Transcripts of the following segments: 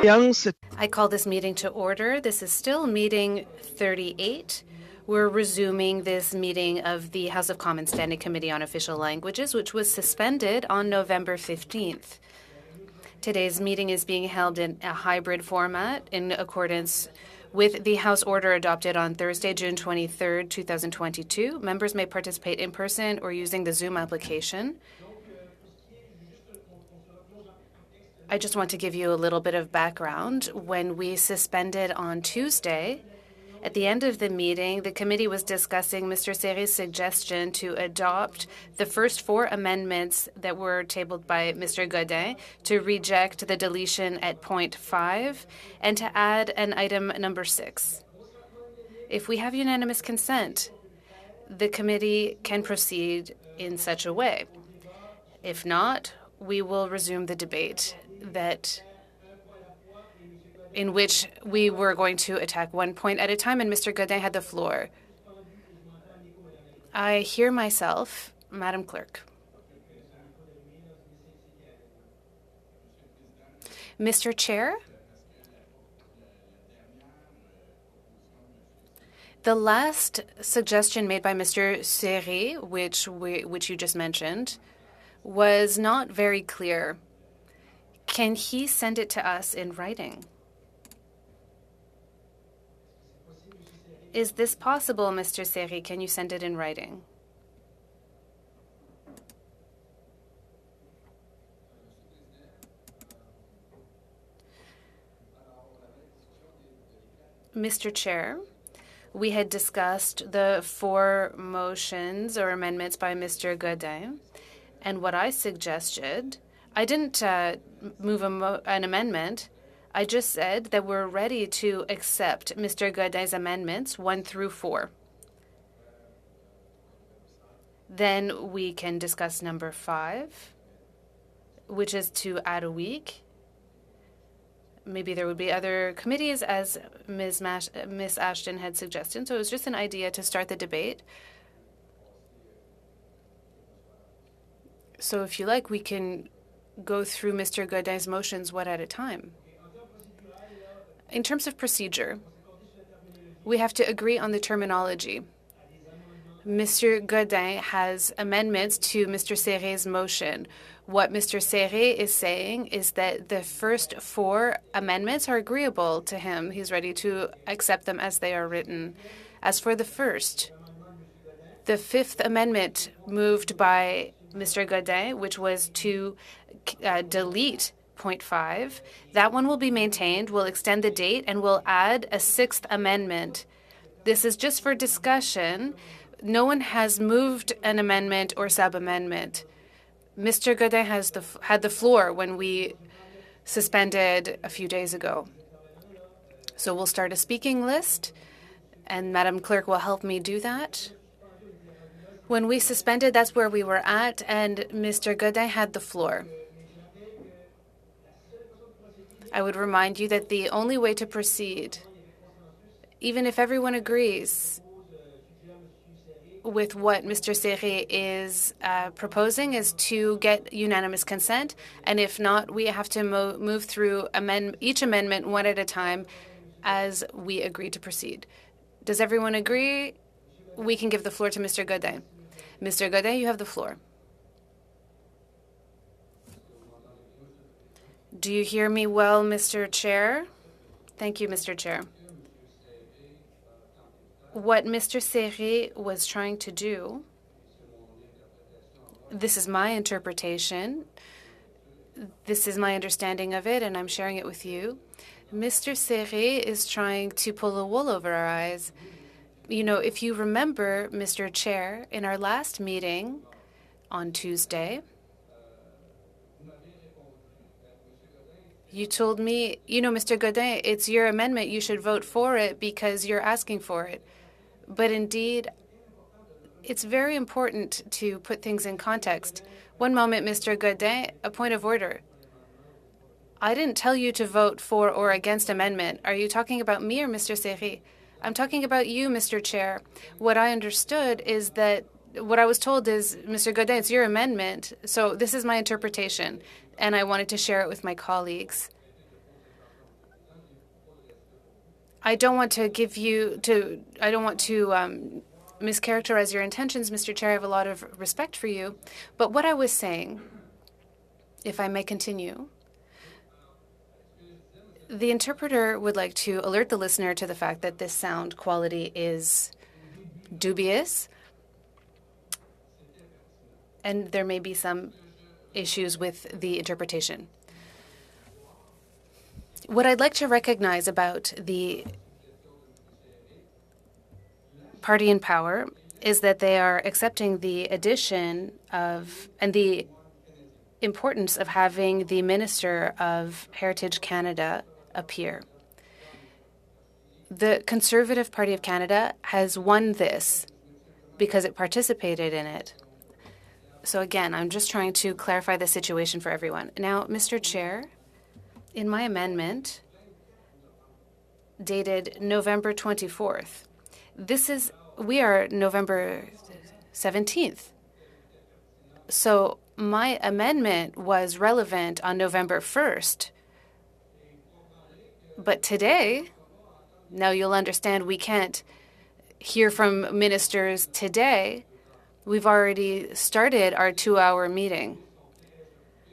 I call this meeting to order. This is still meeting 38. We're resuming this meeting of the House of Commons Standing Committee on Official Languages, which was suspended on November 15th. Today's meeting is being held in a hybrid format in accordance with the House Order adopted on Thursday, June 23rd, 2022. Members may participate in person or using the Zoom application. I just want to give you a little bit of background. When we suspended on Tuesday, at the end of the meeting, the committee was discussing Mr. Serre's suggestion to adopt the first 4 amendments that were tabled by Mr. Godin to reject the deletion at point 5 and to add an item number 6. If we have unanimous consent, the committee can proceed in such a way. If not, we will resume the debate in which we were going to attack one point at a time, and Mr. Godin had the floor. I hear myself, Madam Clerk. Mr. Chair, the last suggestion made by Mr. Serre, which you just mentioned, was not very clear. Can he send it to us in writing? Is this possible, Mr. Serre? Can you send it in writing? Mr. Chair, we had discussed the 4 motions or amendments by Mr. Godin, and what I suggested, I didn't move an amendment. I just said that we're ready to accept Mr. Godin's amendments 1 through 4. Then we can discuss number 5, which is to add a week. Maybe there would be other committees, as Ms. Ashton had suggested. So it was just an idea to start the debate. So if you like, we can go through Mr. Godin's motions one at a time. In terms of procedure, we have to agree on the terminology. Mr. Godin has amendments to Mr. Serre's motion. What Mr. Serre is saying is that the first 4 amendments are agreeable to him. He's ready to accept them as they are written. As for the first, the 5th amendment moved by Mr. Godin, which was to delete point 5, that one will be maintained. We'll extend the date and we'll add a 6th amendment. This is just for discussion. No one has moved an amendment or sub-amendment. Mr. Godin had the floor when we suspended a few days ago. So we'll start a speaking list, and Madam Clerk will help me do that. When we suspended, that's where we were at, and Mr. Godin had the floor. I would remind you that the only way to proceed, even if everyone agrees with what Mr. Serre is proposing, is to get unanimous consent. And if not, we have to move through each amendment one at a time as we agree to proceed. Does everyone agree? We can give the floor to Mr. Godin. Mr. Godin, you have the floor. Do you hear me well, Mr. Chair? Thank you, Mr. Chair. What Mr. Serre was trying to do, this is my interpretation, this is my understanding of it, and I'm sharing it with you. Mr. Serre is trying to pull the wool over our eyes. You know, if you remember, Mr. Chair, in our last meeting on Tuesday, you told me, Mr. Godin, it's your amendment. You should vote for it because you're asking for it. But indeed, it's very important to put things in context. One moment, Mr. Godin, a point of order. I didn't tell you to vote for or against amendment. Are you talking about me or Mr. Serre? I'm talking about you, Mr. Chair. What I understood is that what I was told is, Mr. Godin, it's your amendment. So this is my interpretation, and I wanted to share it with my colleagues. I don't want to mischaracterize your intentions, Mr. Chair. I have a lot of respect for you. But what I was saying, if I may continue, the interpreter would like to alert the listener to the fact that this sound quality is dubious, and there may be some issues with the interpretation. What I'd like to recognize about the party in power is that they are accepting the addition of and the importance of having the Minister of Heritage Canada appear. The Conservative Party of Canada has won this because it participated in it. So again, I'm just trying to clarify the situation for everyone. Now, Mr. Chair, in my amendment dated November 24th, we are November 17th. So my amendment was relevant on November 1st. But today, now you'll understand we can't hear from ministers today. We've already started our 2-hour meeting.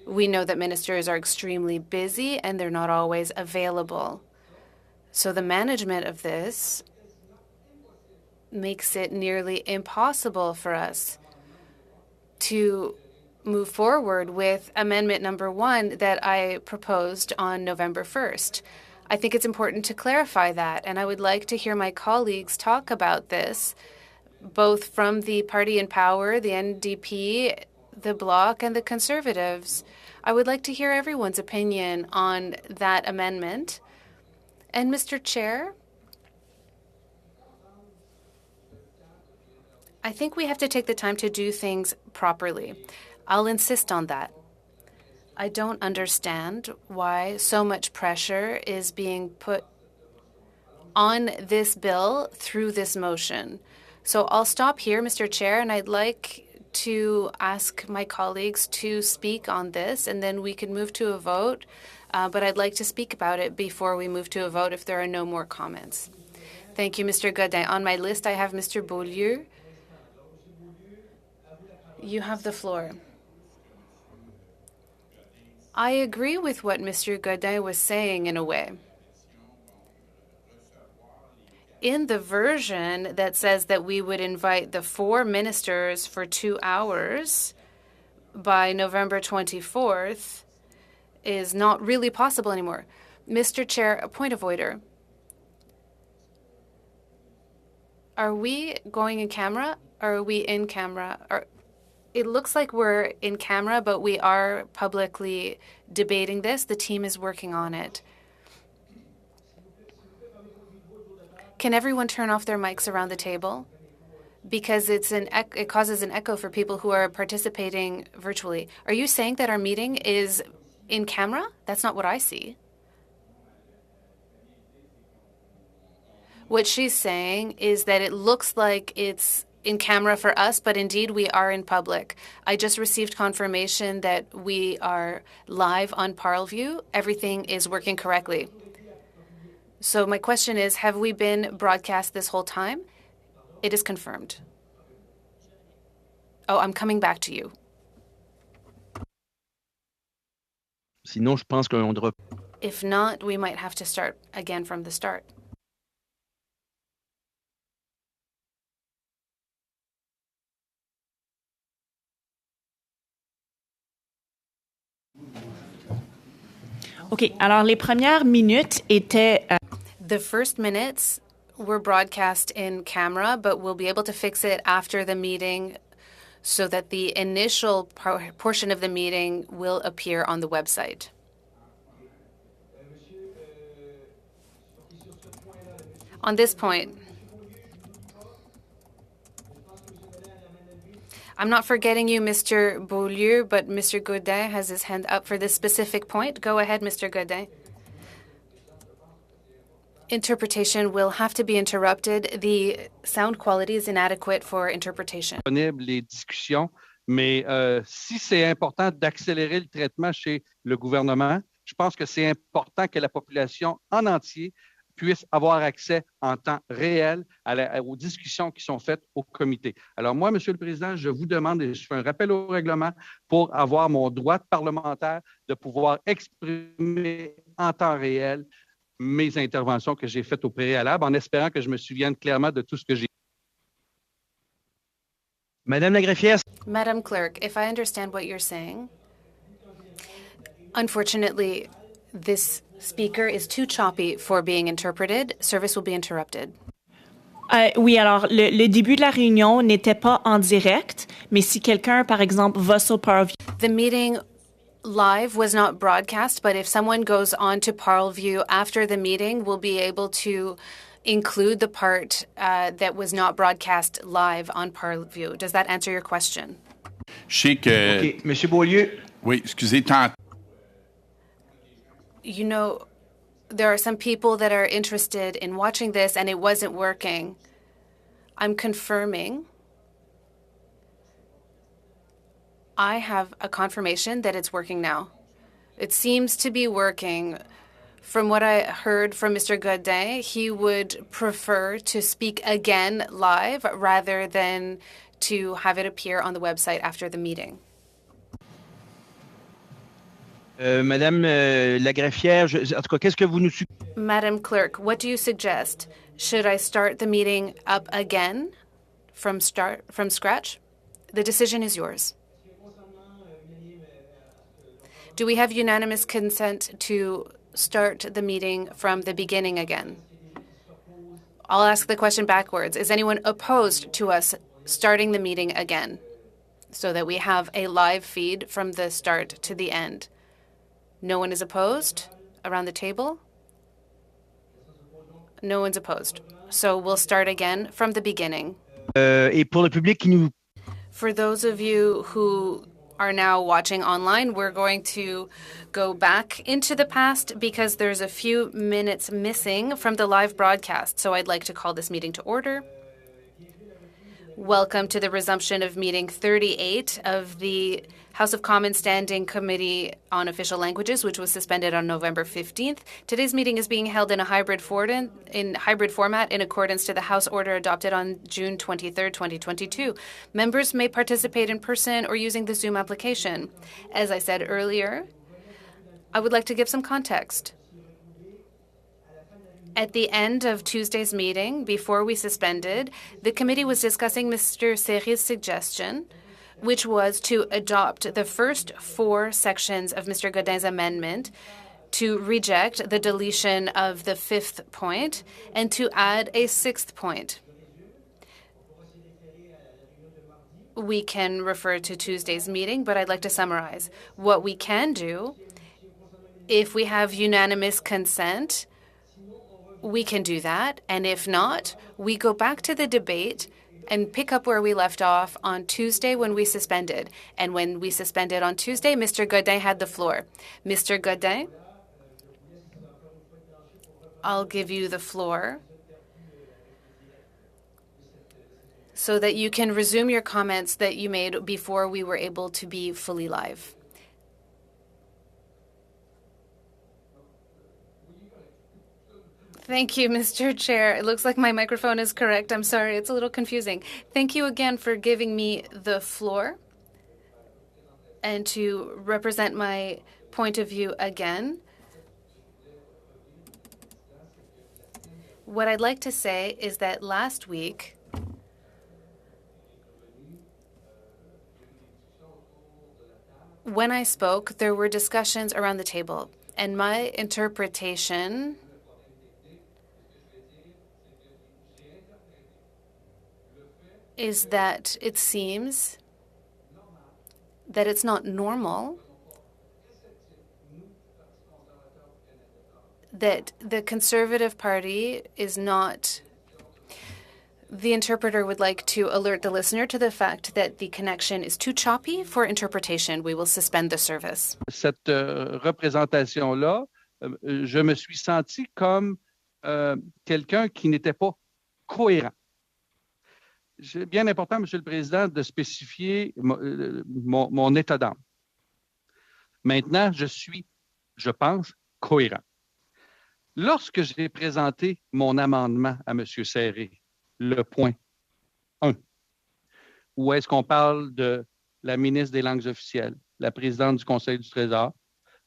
We know that ministers are extremely busy and they're not always available. So the management of this makes it nearly impossible for us to move forward with amendment number 1 that I proposed on November 1st. I think it's important to clarify that, and I would like to hear my colleagues talk about this, both from the party in power, the NDP, the Bloc, and the Conservatives. I would like to hear everyone's opinion on that amendment. And Mr. Chair, I think we have to take the time to do things properly. I'll insist on that. I don't understand why so much pressure is being put on this bill through this motion. So I'll stop here, Mr. Chair, and I'd like to ask my colleagues to speak on this, and then we can move to a vote. But I'd like to speak about it before we move to a vote if there are no more comments. Thank you, Mr. Godin. On my list, I have Mr. Beaulieu. You have the floor. I agree with what Mr. Godin was saying in a way. In the version that says that we would invite the 4 ministers for 2 hours by November 24th is not really possible anymore. Mr. Chair, a point of order. Are we going in camera or are we in camera? It looks like we're in camera, but we are publicly debating this. The team is working on it. Can everyone turn off their mics around the table? Because it causes an echo for people who are participating virtually. Are you saying that our meeting is in camera? That's not what I see. What she's saying is that it looks like it's in camera for us, but indeed we are in public. I just received confirmation that we are live on Parleview. Everything is working correctly. So my question is, have we been broadcast this whole time? It is confirmed. Oh, I'm coming back to you. Sinon, je pense qu'on devrait... If not, we might have to start again from the start. OK. Alors, les premières minutes étaient... The first minutes were broadcast in camera, but we'll be able to fix it after the meeting so that the initial portion of the meeting will appear on the website. On this point, I'm not forgetting you, Mr. Beaulieu, but Mr. Godin has his hand up for this specific point. Go ahead, Mr. Godin. Interpretation will have to be interrupted. The sound quality is inadequate for interpretation. Les discussions, mais si c'est important d'accélérer le traitement chez le gouvernement, je pense que c'est important que la population en entier puissent avoir accès en temps réel aux discussions qui sont faites au comité. Alors moi, Monsieur le Président, je vous demande, et je fais un rappel au règlement, pour avoir mon droit de parlementaire de pouvoir exprimer en temps réel mes interventions que j'ai faites au préalable, en espérant que je me souvienne clairement de tout ce que j'ai. Madame la greffière. Madam Clerk, if I understand what you're saying, unfortunately, this speaker is too choppy for being interpreted. Service will be interrupted. Oui, alors le début de la réunion n'était pas en direct, mais si quelqu'un, par exemple, va sur PowerView. The meeting live was not broadcast, but if someone goes on to ParlView after the meeting, we'll be able to include the part that was not broadcast live on ParlView. Does that answer your question? Je sais que... OK. Monsieur Beaulieu. Oui, excusez, tant... You know, there are some people that are interested in watching this and it wasn't working. I'm confirming. I have a confirmation that it's working now. It seems to be working. From what I heard from Mr. Godin, he would prefer to speak again live rather than to have it appear on the website after the meeting. Madame la greffière, en tout cas, qu'est-ce que vous nous suggérez? Madam Clerk, what do you suggest? Should I start the meeting up again from scratch? The decision is yours. Do we have unanimous consent to start the meeting from the beginning again? I'll ask the question backwards. Is anyone opposed to us starting the meeting again so that we have a live feed from the start to the end? No one is opposed around the table? No one's opposed. So we'll start again from the beginning. Et pour le public qui nous... For those of you who are now watching online, we're going to go back into the past because there's a few minutes missing from the live broadcast. So I'd like to call this meeting to order. Welcome to the resumption of meeting 38 of the House of Commons Standing Committee on Official Languages, which was suspended on November 15th. Today's meeting is being held in a hybrid format in accordance to the House Order adopted on June 23, 2022. Members may participate in person or using the Zoom application. As I said earlier, I would like to give some context. At the end of Tuesday's meeting, before we suspended, the committee was discussing Mr. Seri's suggestion, which was to adopt the first 4 sections of Mr. Godin's amendment, to reject the deletion of the 5th point, and to add a 6th point. We can refer to Tuesday's meeting, but I'd like to summarize. What we can do, if we have unanimous consent, we can do that, and if not, we go back to the debate and pick up where we left off on Tuesday when we suspended. And when we suspended on Tuesday, Mr. Godin had the floor. Mr. Godin, I'll give you the floor so that you can resume your comments that you made before we were able to be fully live. Thank you, Mr. Chair. It looks like my microphone is correct. I'm sorry, it's a little confusing. Thank you again for giving me the floor and to represent my point of view again. What I'd like to say is that last week, when I spoke, there were discussions around the table, and my interpretation is that it seems that it's not normal that the Conservative Party is not. The interpreter would like to alert the listener to the fact that the connection is too choppy for interpretation. We will suspend the service. Cette représentation-là, je me suis senti comme quelqu'un qui n'était pas cohérent. C'est bien important, Monsieur le Président, de spécifier mon état d'âme. Maintenant, je suis, je pense, cohérent. Lorsque j'ai présenté mon amendement à M. Serré, le point 1, où est-ce qu'on parle de la ministre des Langues officielles, la présidente du Conseil du Trésor,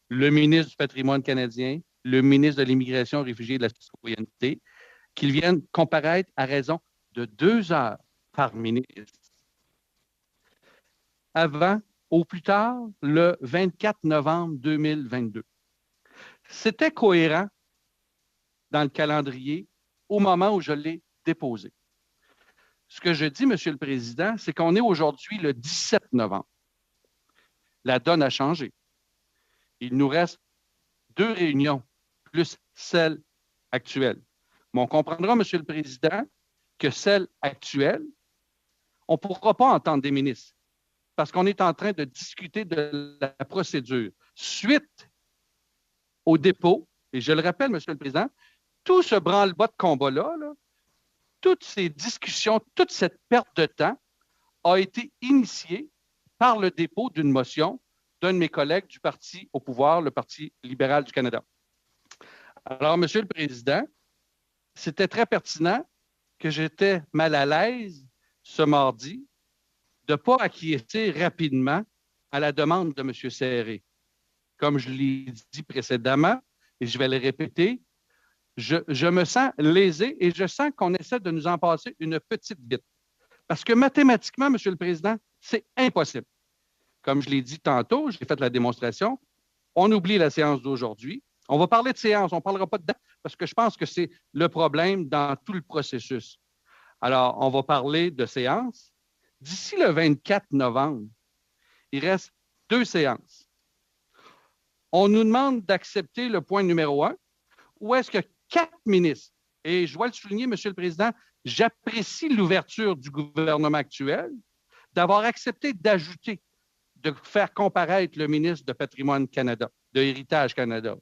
le ministre du Patrimoine canadien, le ministre de l'Immigration, Réfugiés et de la Citoyenneté, qu'ils viennent comparaître à raison de 2 heures par ministre avant, au plus tard, le 24 novembre 2022. C'était cohérent dans le calendrier au moment où je l'ai déposé. Ce que je dis, M. le Président, c'est qu'on est aujourd'hui le 17 novembre. La donne a changé. Il nous reste 2 réunions, plus celle actuelle. Mais on comprendra, M. le Président, que celle actuelle, on ne pourra pas entendre des ministres parce qu'on est en train de discuter de la procédure. Suite au dépôt, et je le rappelle, M. le Président, tout ce branle-bas de combat-là, toutes ces discussions, toute cette perte de temps a été initiée par le dépôt d'une motion d'un de mes collègues du parti au pouvoir, le Parti libéral du Canada. Alors, M. le Président, c'était très pertinent que j'étais mal à l'aise ce mardi de ne pas acquiescer rapidement à la demande de M. Serré. Comme je l'ai dit précédemment, et je vais le répéter, je me sens lésé et je sens qu'on essaie de nous en passer une petite bite. Parce que mathématiquement, M. le Président, c'est impossible. Comme je l'ai dit tantôt, j'ai fait la démonstration, on oublie la séance d'aujourd'hui. On va parler de séance, on ne parlera pas de date, parce que je pense que c'est le problème dans tout le processus. Alors, on va parler de séance. D'ici le 24 novembre, il reste 2 séances. On nous demande d'accepter le point numéro 1, où est-ce que 4 ministres, et je dois le souligner, M. le Président, j'apprécie l'ouverture du gouvernement actuel d'avoir accepté d'ajouter, de faire comparaître le ministre de Patrimoine Canada, de Héritage Canada,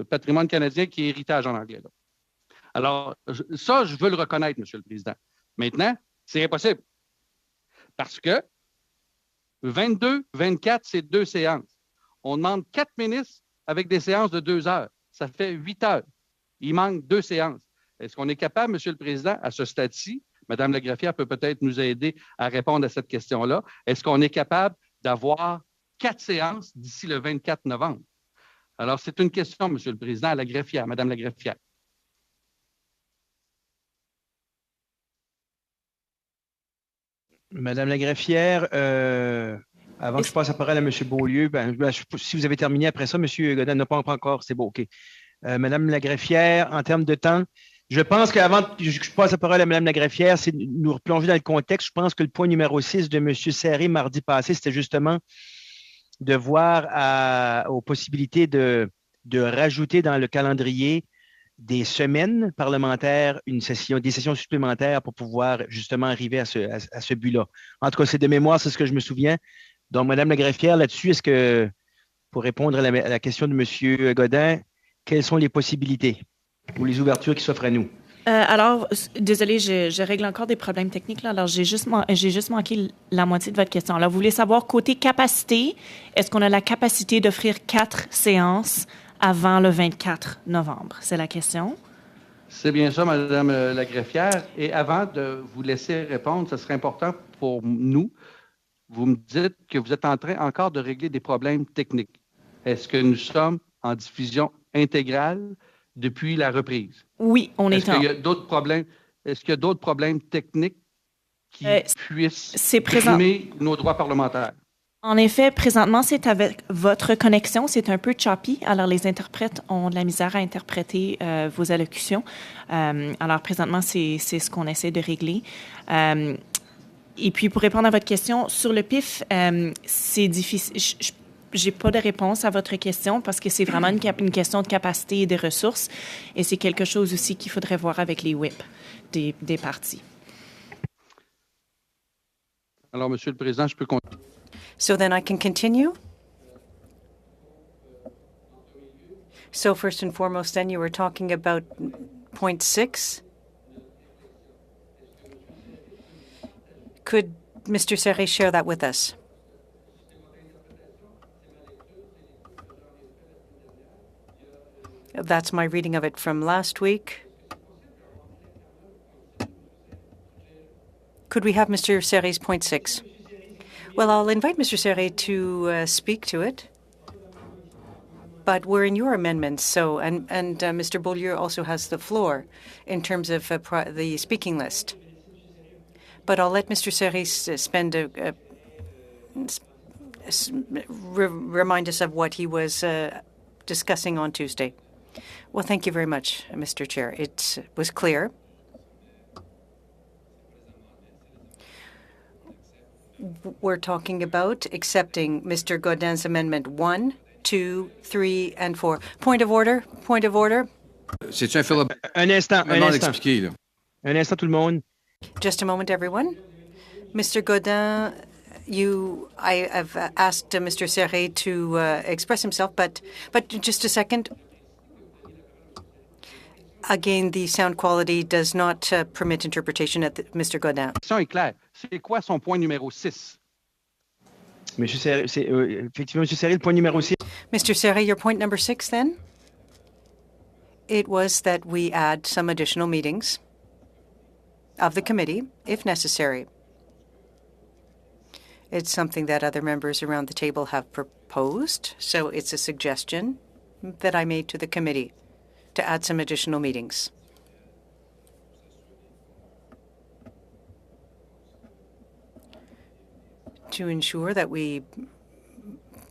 Patrimoine canadien qui est héritage en anglais. Là. Alors, ça, je veux le reconnaître, M. le Président. Maintenant, c'est impossible. Parce que 22, 24, c'est 2 séances. On demande 4 ministres avec des séances de 2 heures. Ça fait 8 heures. Il manque 2 séances. Est-ce qu'on est capable, M. le Président, à ce stade-ci, Mme Lagreffière peut peut-être nous aider à répondre à cette question-là, est-ce qu'on est capable d'avoir 4 séances d'ici le 24 novembre? Alors, c'est une question, M. le Président, à Lagreffière, Mme Lagreffière. Madame Lagreffière, avant que je passe la parole à M. Beaulieu, si vous avez terminé après ça, M. Godin n'a pas encore, c'est beau, OK. Madame Lagreffière, en termes de temps, je pense qu'avant que je passe la parole à Mme Lagreffière, c'est nous replonger dans le contexte. Je pense que le point numéro 6 de M. Serré mardi passé, c'était justement de voir aux possibilités de rajouter dans le calendrier des semaines parlementaires, des sessions supplémentaires pour pouvoir justement arriver à ce but-là. En tout cas, c'est de mémoire, c'est ce que je me souviens. Donc, Mme Lagreffière, là-dessus, est-ce que, pour répondre à la question de M. Godin, quelles sont les possibilités ou les ouvertures qui s'offrent à nous? Alors, désolé, je règle encore des problèmes techniques. Là. Alors, j'ai juste manqué la moitié de votre question. Alors, vous voulez savoir, côté capacité, est-ce qu'on a la capacité d'offrir 4 séances avant le 24 novembre? C'est la question. C'est bien ça, Mme Lagreffière. Et avant de vous laisser répondre, ce serait important pour nous. Vous me dites que vous êtes en train encore de régler des problèmes techniques. Est-ce que nous sommes en diffusion intégrale depuis la reprise? Oui, on est Est-ce qu'il y a d'autres problèmes? Est-ce qu'il y a d'autres problèmes techniques qui puissent brimer nos droits parlementaires? En effet, présentement, c'est avec votre connexion. C'est un peu choppy. Alors, les interprètes ont de la misère à interpréter vos allocutions. Alors, présentement, c'est ce qu'on essaie de régler. Et puis, pour répondre à votre question, sur le PIF, c'est difficile. J'ai pas de réponse à votre question parce que c'est vraiment une question de capacité et de ressources. Et c'est quelque chose aussi qu'il faudrait voir avec les whips des partis. Alors, Monsieur le Président, je peux continuer. So then I can continue? So first and foremost, then you were talking about point 6. Could Mr. Serré share that with us? That's my reading of it from last week. Could we have Mr. Serré's point 6? Well, I'll invite Mr. Serré to speak to it. But we're in your amendments, so and Mr. Beaulieu also has the floor in terms of the speaking list. But I'll let Mr. Serré spend remind us of what he was discussing on Tuesday. Well, thank you very much, Mr. Chair. It was clear. We're talking about accepting Mr. Godin's amendment 1, 2, 3, and 4. Point of order. Point of order. C'est-tu un Philippe? Un instant, un instant. Expliqué, là. Un instant, tout le monde. Just a moment, everyone. Mr. Godin, I have asked Mr. Serré to express himself, but just a second. Again, the sound quality does not permit interpretation at Mr. Godin. La question est claire. C'est quoi son point numéro 6? Monsieur Serré, effectivement, Monsieur Serré, le point numéro 6. Mr. Serré, your point number 6, then? It was that we add some additional meetings of the committee, if necessary. It's something that other members around the table have proposed, so it's a suggestion that I made to the committee to add some additional meetings. To ensure that we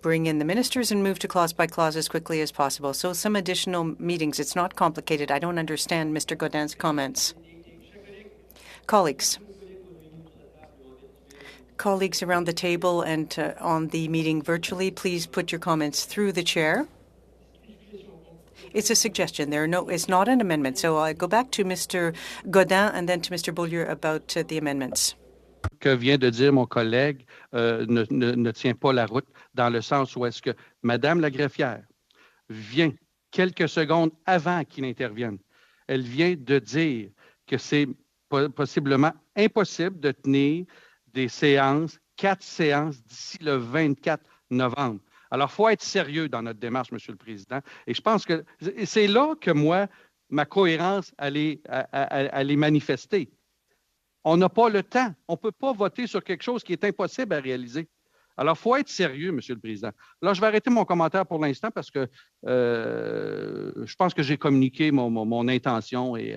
bring in the ministers and move to clause by clause as quickly as possible. So some additional meetings. It's not complicated. I don't understand Mr. Godin's comments. Colleagues around the table and on the meeting virtually, please put your comments through the chair. It's a suggestion. It's not an amendment. So I go back to Mr. Godin and then to Mr. Beaulieu about the amendments. Que vient de dire mon collègue ne tient pas la route dans le sens où est-ce que Madame la greffière vient quelques secondes avant qu'il intervienne. Elle vient de dire que c'est possiblement impossible de tenir des séances, 4 séances d'ici le 24 novembre. Alors, il faut être sérieux dans notre démarche, Monsieur le Président. Et je pense que c'est là que moi, ma cohérence, elle est manifestée. On n'a pas le temps. On ne peut pas voter sur quelque chose qui est impossible à réaliser. Alors, il faut être sérieux, Monsieur le Président. Là, je vais arrêter mon commentaire pour l'instant parce que je pense que j'ai communiqué mon intention et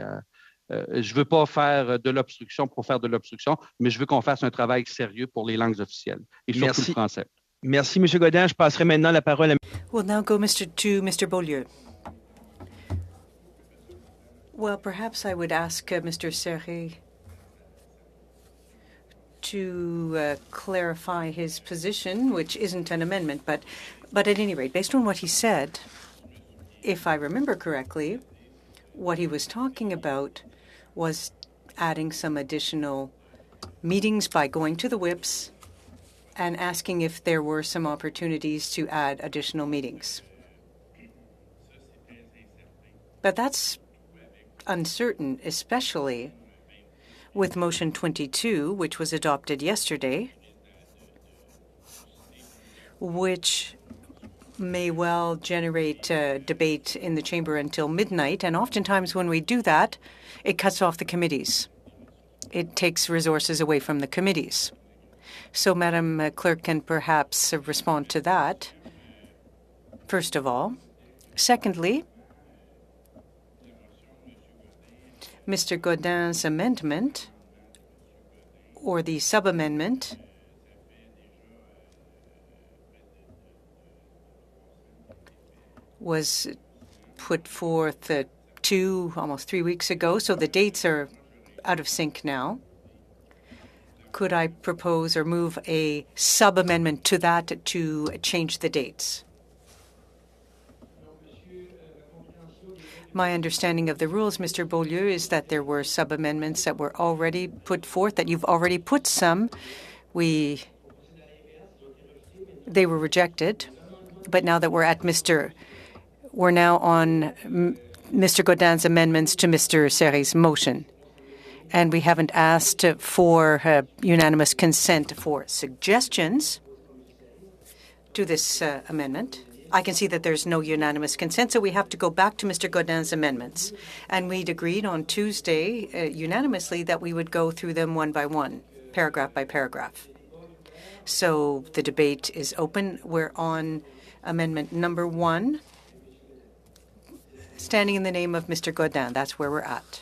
je ne veux pas faire de l'obstruction pour faire de l'obstruction, mais je veux qu'on fasse un travail sérieux pour les langues officielles et surtout le français. Merci, M. Godin. Je passerai maintenant la parole à... We'll now go to Mr. Beaulieu. Well, perhaps I would ask Mr. Serré to clarify his position, which isn't an amendment, but at any rate, based on what he said, if I remember correctly, what he was talking about was adding some additional meetings by going to the whips and asking if there were some opportunities to add additional meetings. But that's uncertain, especially with Motion 22, which was adopted yesterday, which may well generate debate in the chamber until midnight. And oftentimes when we do that, it cuts off the committees. It takes resources away from the committees. So Madam Clerk can perhaps respond to that, first of all. Secondly, Mr. Godin's amendment, or the sub-amendment, was put forth almost 3 weeks ago, so the dates are out of sync now. Could I propose or move a sub-amendment to that to change the dates? My understanding of the rules, Mr. Beaulieu, is that there were sub-amendments that were already put forth, that you've already put some. They were rejected. But now that we're now on Mr. Godin's amendments to Mr. Serré's motion. And we haven't asked for unanimous consent for suggestions to this amendment. I can see that there's no unanimous consent, so we have to go back to Mr. Godin's amendments. And we'd agreed on Tuesday unanimously that we would go through them one by one, paragraph by paragraph. So the debate is open. We're on amendment number 1, standing in the name of Mr. Godin. That's where we're at.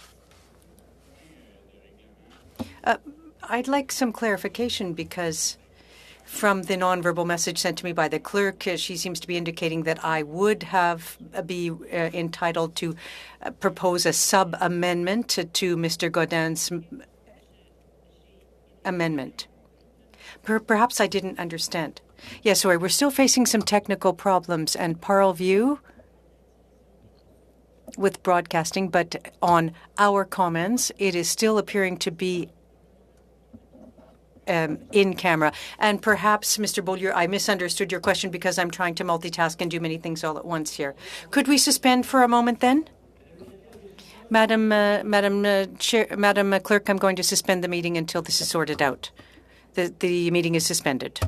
I'd like some clarification because from the nonverbal message sent to me by the clerk, she seems to be indicating that I would be entitled to propose a sub-amendment to Mr. Godin's amendment. Perhaps I didn't understand. Yes, sorry, we're still facing some technical problems, and Parleview with broadcasting, but on our comments, it is still appearing to be in camera. And perhaps, Mr. Beaulieu, I misunderstood your question because I'm trying to multitask and do many things all at once here. Could we suspend for a moment then? Madam Clerk, I'm going to suspend the meeting until this is sorted out. The meeting is suspended.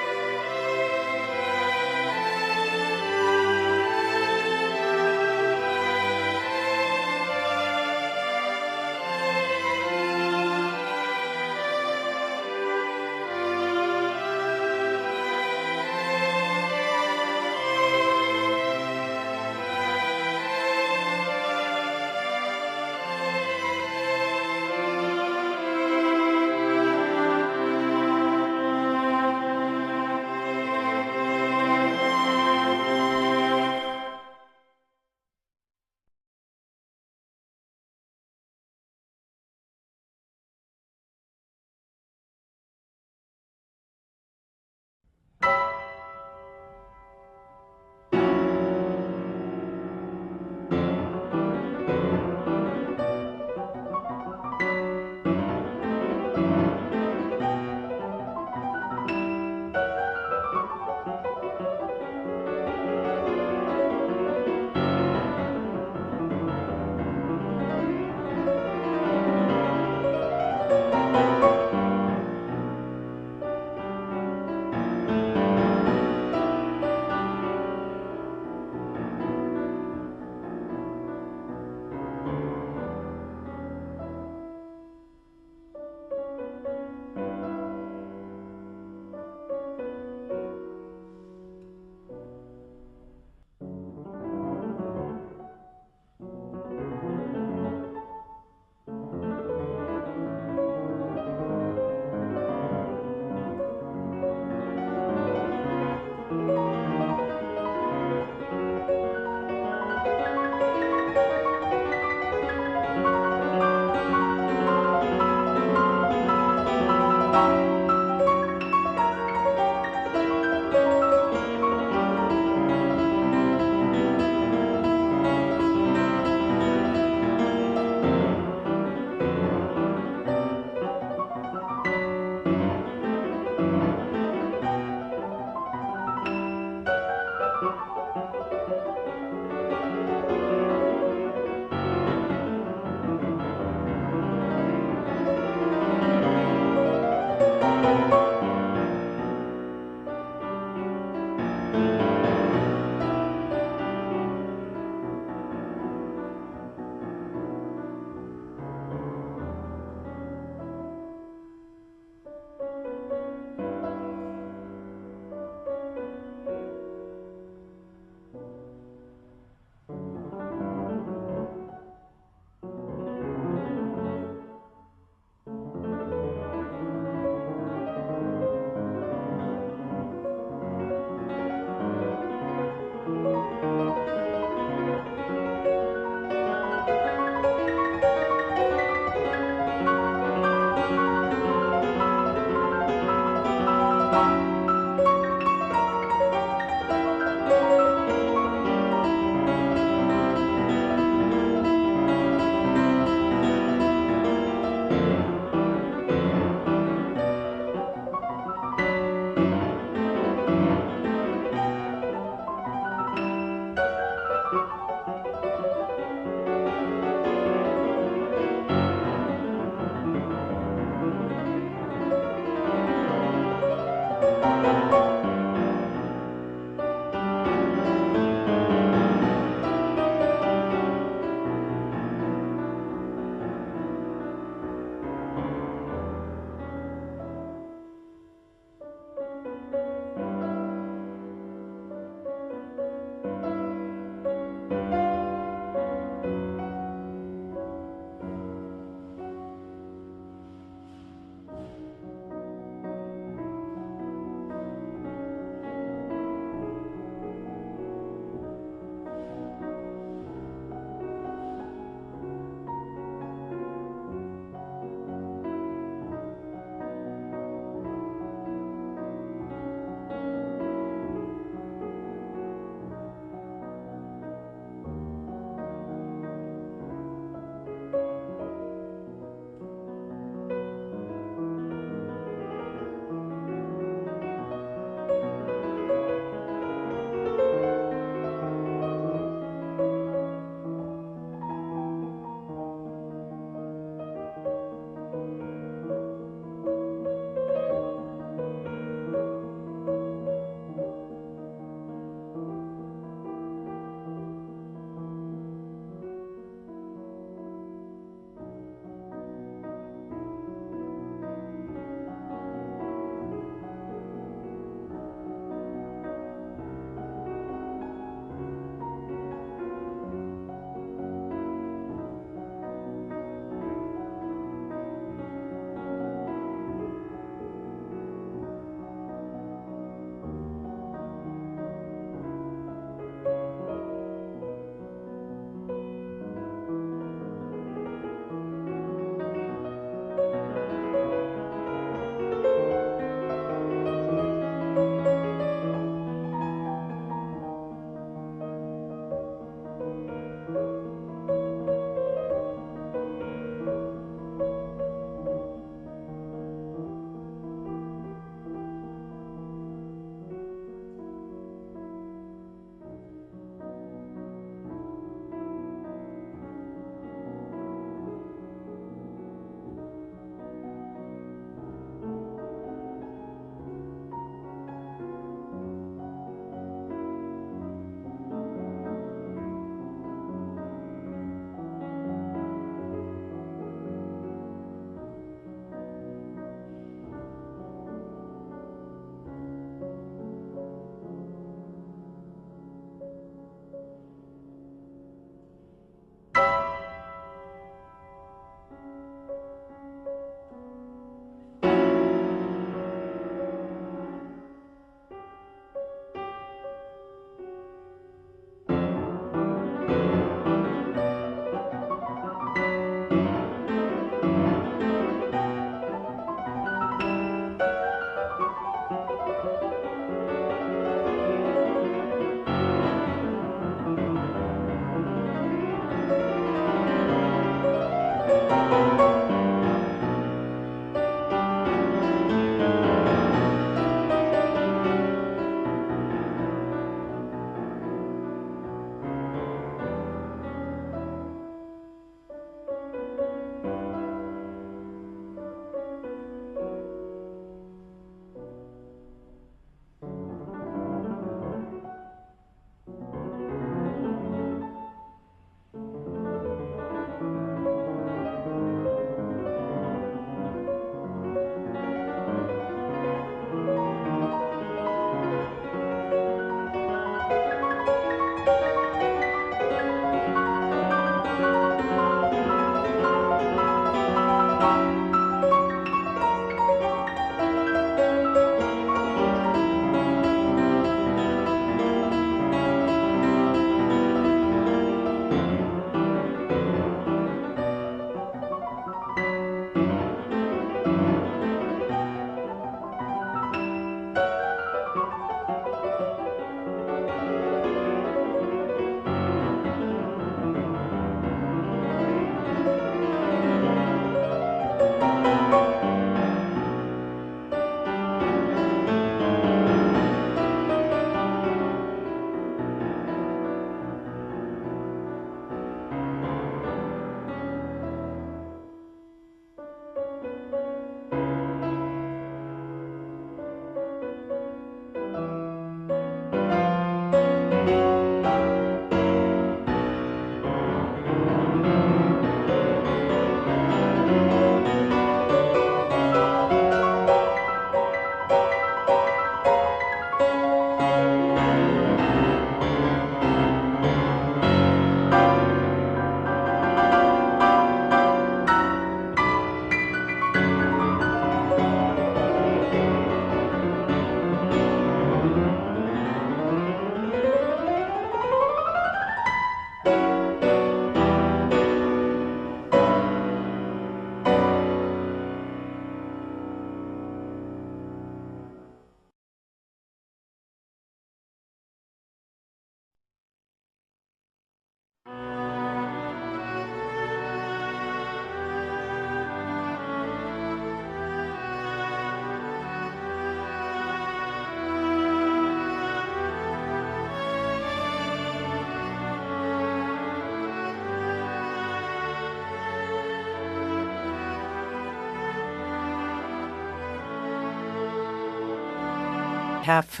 half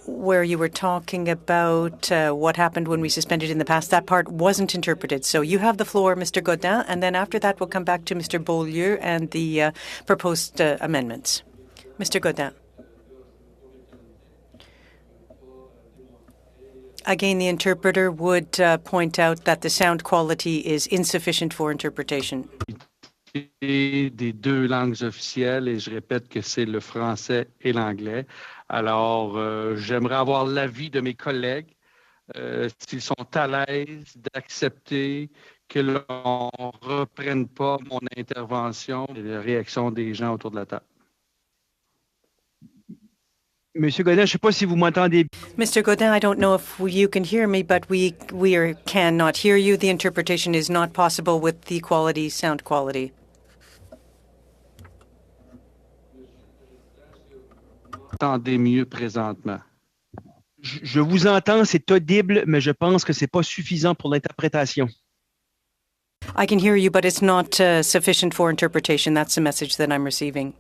where you were talking about what happened when we suspended in the past, that part wasn't interpreted. So you have the floor, Mr. Godin, and then after that we'll come back to Mr. Beaulieu and the proposed amendments. Mr. Godin. Again, the interpreter would point out that the sound quality is insufficient for interpretation. Des deux langues officielles, et je répète que c'est le français et l'anglais. Alors, j'aimerais avoir l'avis de mes collègues, s'ils sont à l'aise d'accepter que l'on ne reprenne pas mon intervention et les réactions des gens autour de la table. Monsieur Godin, je ne sais pas si vous m'entendez. Mr. Godin, I don't know if you can hear me, but we cannot hear you. The interpretation is not possible with the sound quality. Entendez mieux présentement. Je vous entends, c'est audible, mais je pense que ce n'est pas suffisant pour l'interprétation. I can hear you, but it's not sufficient for interpretation. That's the message that I'm receiving.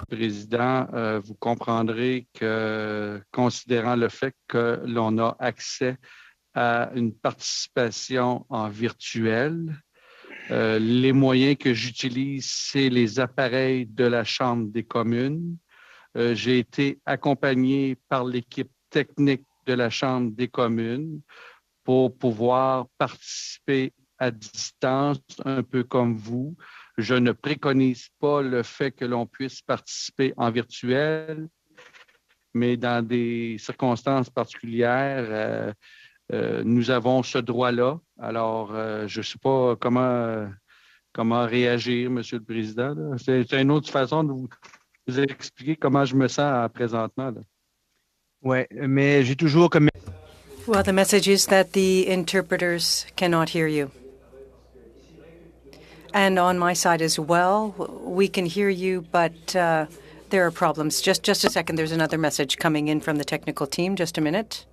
Président, vous comprendrez que, considérant le fait que l'on a accès à une participation en virtuel, les moyens que j'utilise, c'est les appareils de la Chambre des communes. J'ai été accompagné par l'équipe technique de la Chambre des communes pour pouvoir participer à distance, un peu comme vous. Je ne préconise pas le fait que l'on puisse participer en virtuel, mais dans des circonstances particulières, nous avons ce droit-là. Alors, je ne sais pas comment réagir, Monsieur le Président. C'est une autre façon de vous expliquer comment je me sens présentement. Oui, mais j'ai toujours comme... Well, the message is that the interpreters cannot hear you. And on my side as well, we can hear you, but there are problems. Just a second, there's another message coming in from the technical team. Just a minute.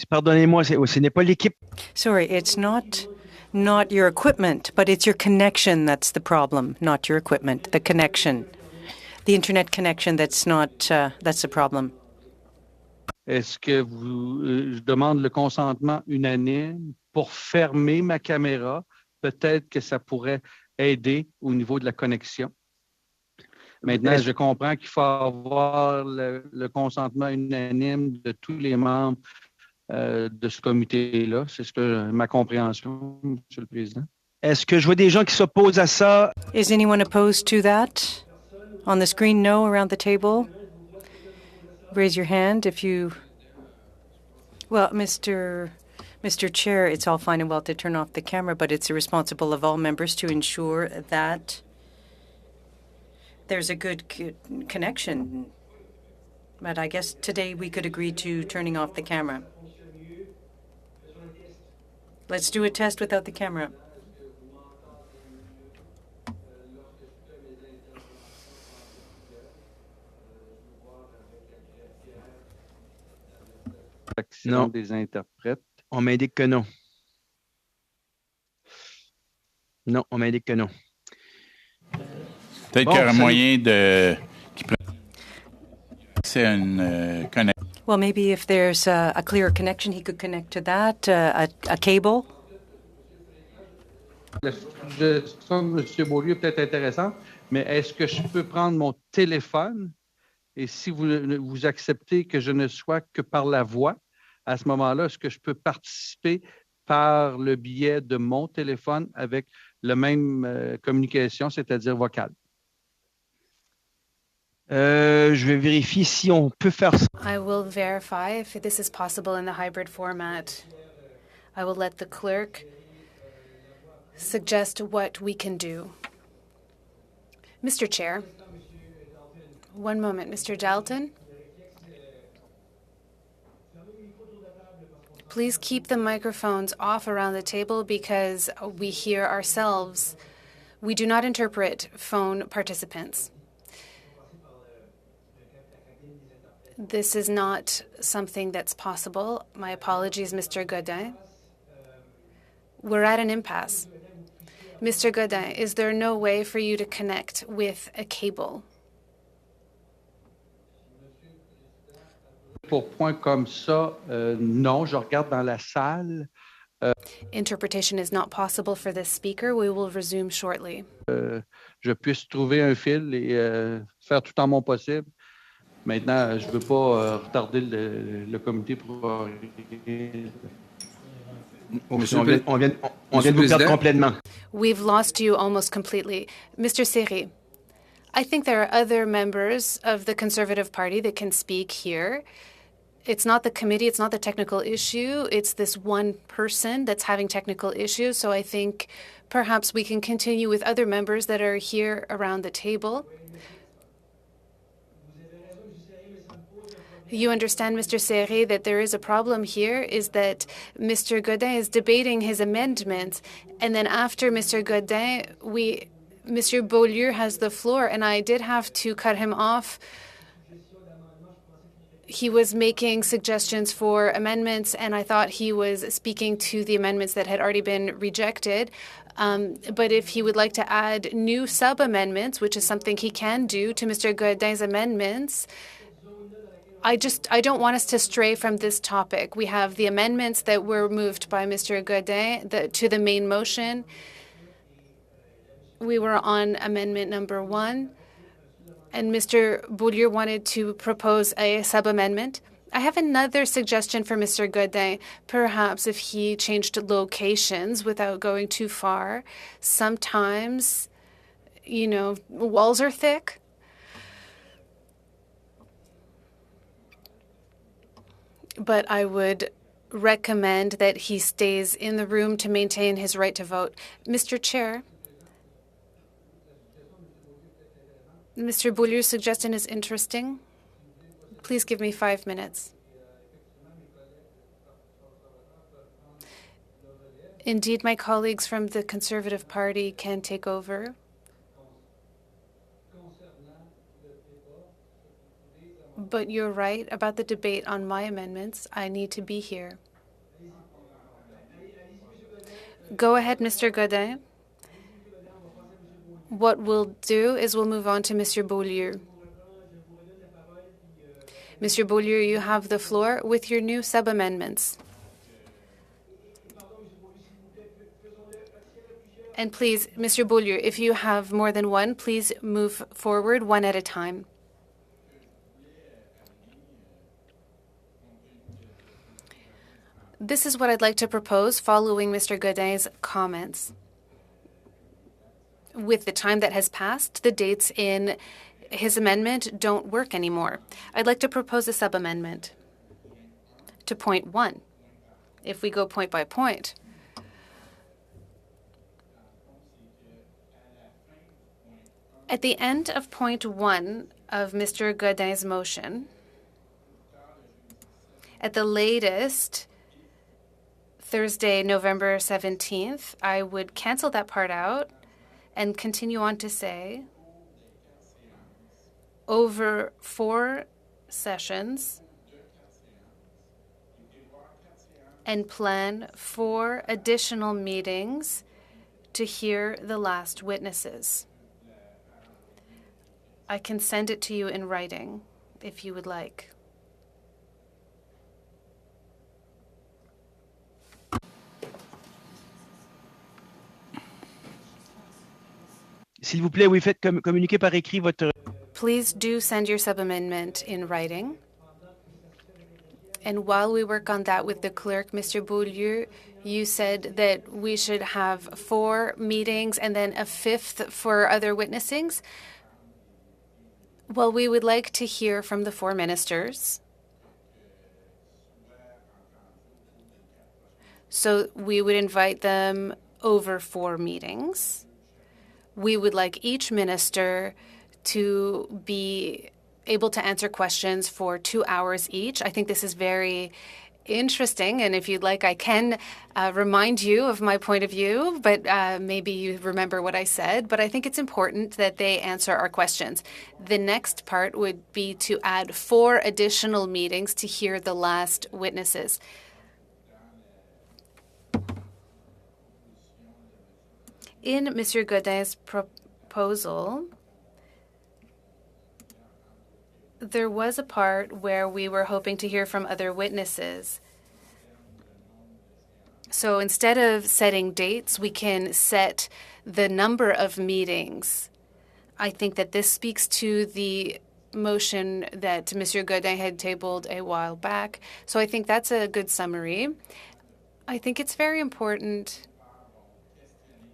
Pardonnez-moi, ce n'est pas l'équipe. Sorry, it's not your equipment, but it's your connection that's the problem, not your equipment, the connection. The internet connection that's the problem. Est-ce que je demande le consentement unanime pour fermer ma caméra? Peut-être que ça pourrait aider au niveau de la connexion. Maintenant, je comprends qu'il faut avoir le consentement unanime de tous les membres de ce comité-là. C'est ma compréhension, Monsieur le Président. Est-ce que je vois des gens qui s'opposent à ça? Is anyone opposed to that? On the screen, no, around the table? Raise your hand if you... Well, Mr. Chair, it's all fine and well to turn off the camera, but it's responsible of all members to ensure that there's a good connection. But I guess today we could agree to turning off the camera. Let's do a test without the camera. Non. Des interprètes. On m'indique que non. Non, on m'indique que non. Peut-être qu'il y a un moyen de... C'est une connexion. Well, maybe if there's a clear connection, he could connect to that, a cable. La suggestion de M. Beaulieu est peut-être intéressante, mais est-ce que je peux prendre mon téléphone et si vous acceptez que je ne sois que par la voix, à ce moment-là, est-ce que je peux participer par le biais de mon téléphone avec la même communication, c'est-à-dire vocale? Je vais vérifier si on peut faire ça. I will verify if this is possible in the hybrid format. I will let the clerk suggest what we can do. Mr. Chair, one moment, Mr. Dalton. Please keep the microphones off around the table because we hear ourselves. We do not interpret phone participants. This is not something that's possible. My apologies, Mr. Godin. We're at an impasse. Mr. Godin, is there no way for you to connect with a cable? Pour point comme ça, non, je regarde dans la salle. Interpretation is not possible for this speaker. We will resume shortly. Je puisse trouver un fil et faire tout en mon possible. Maintenant, je ne veux pas retarder le comité pour... On vient de vous perdre complètement. We've lost you almost completely. Mr. Seri, I think there are other members of the Conservative Party that can speak here. It's not the committee, it's not the technical issue, it's this one person that's having technical issues. So I think perhaps we can continue with other members that are here around the table. You understand, Mr. Seri, that there is a problem here, is that Mr. Godin is debating his amendment, and then after Mr. Godin, Mr. Beaulieu has the floor, and I did have to cut him off. He was making suggestions for amendments, and I thought he was speaking to the amendments that had already been rejected. But if he would like to add new sub-amendments, which is something he can do to Mr. Godin's amendments, I don't want us to stray from this topic. We have the amendments that were moved by Mr. Godin to the main motion. We were on amendment number 1, and Mr. Beaulieu wanted to propose a sub-amendment. I have another suggestion for Mr. Godin. Perhaps if he changed locations without going too far. Sometimes, walls are thick. But I would recommend that he stays in the room to maintain his right to vote. Mr. Chair, Mr. Beaulieu's suggestion is interesting. Please give me 5 minutes. Indeed, my colleagues from the Conservative Party can take over. But you're right about the debate on my amendments. I need to be here. Go ahead, Mr. Godin. What we'll do is we'll move on to Mr. Beaulieu. Mr. Beaulieu, you have the floor with your new sub-amendments. And please, Mr. Beaulieu, if you have more than one, please move forward one at a time. This is what I'd like to propose following Mr. Godin's comments. With the time that has passed, the dates in his amendment don't work anymore. I'd like to propose a sub-amendment to point 1. If we go point by point, at the end of point 1 of Mr. Godin's motion, at the latest, Thursday, November 17th, I would cancel that part out and continue on to say, over 4 sessions, and plan 4 additional meetings to hear the last witnesses. I can send it to you in writing if you would like. S'il vous plaît, oui, faites communiquer par écrit votre... Please do send your sub-amendment in writing. And while we work on that with the clerk, Mr. Beaulieu, you said that we should have 4 meetings and then a 5th for other witnessings. Well, we would like to hear from the 4 ministers. So we would invite them over 4 meetings. We would like each minister to be able to answer questions for 2 hours each. I think this is very interesting, and if you'd like, I can remind you of my point of view, but maybe you remember what I said. But I think it's important that they answer our questions. The next part would be to add 4 additional meetings to hear the last witnesses. In Mr. Godin's proposal, there was a part where we were hoping to hear from other witnesses. So instead of setting dates, we can set the number of meetings. I think that this speaks to the motion that Mr. Godin had tabled a while back. So I think that's a good summary. I think it's very important,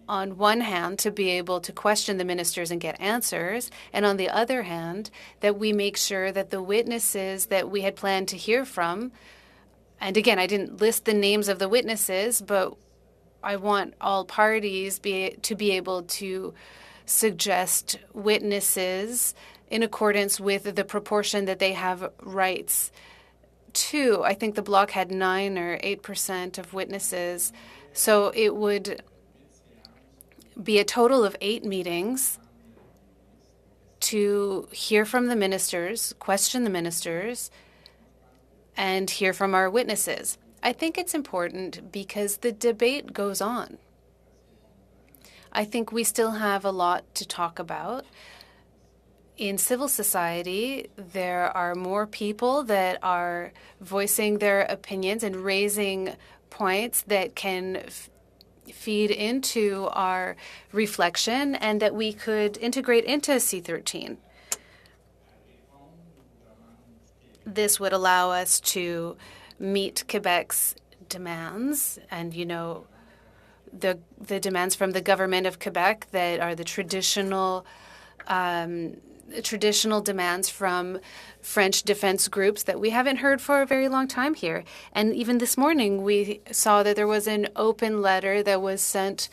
on one hand, to be able to question the ministers and get answers, and on the other hand, that we make sure that the witnesses that we had planned to hear from, and again, I didn't list the names of the witnesses, but I want all parties to be able to suggest witnesses in accordance with the proportion that they have rights to. I think the bloc had 9 or 8% of witnesses, so it would be a total of 8 meetings to hear from the ministers, question the ministers, and hear from our witnesses. I think it's important because the debate goes on. I think we still have a lot to talk about. In civil society, there are more people that are voicing their opinions and raising points that can feed into our reflection and that we could integrate into C13. This would allow us to meet Quebec's demands and, the demands from the government of Quebec that are the traditional demands from French defense groups that we haven't heard for a very long time here. And even this morning, we saw that there was an open letter that was sent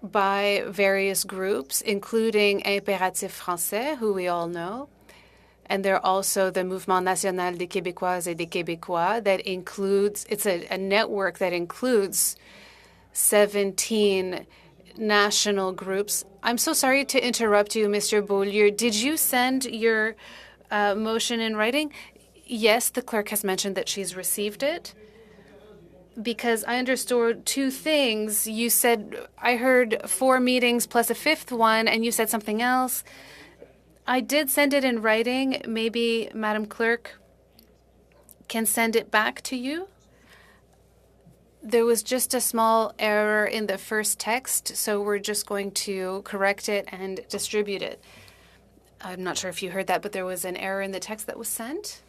by various groups, including Impératif Français, who we all know. And there are also the Mouvement National des Québécoises et des Québécois that includes, it's a network that includes 17 national groups. I'm so sorry to interrupt you, Mr. Beaulieu. Did you send your motion in writing? Yes, the clerk has mentioned that she's received it. Because I understood 2 things. You said, I heard 4 meetings plus a 5th one, and you said something else. I did send it in writing. Maybe Madam Clerk can send it back to you. There was just a small error in the first text, so we're just going to correct it and distribute it. I'm not sure if you heard that, but there was an error in the text that was sent.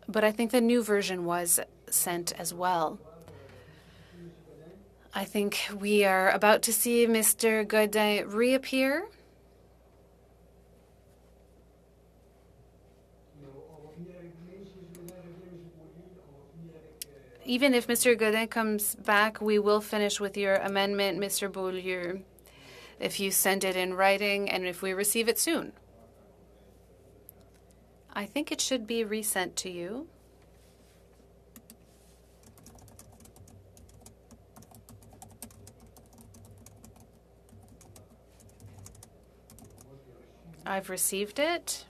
But I think the new version was sent as well. I think we are about to see Mr. Godin reappear. Even if Mr. Godin comes back, we will finish with your amendment, Mr. Beaulieu, if you send it in writing and if we receive it soon. I think it should be resent to you. I've received it.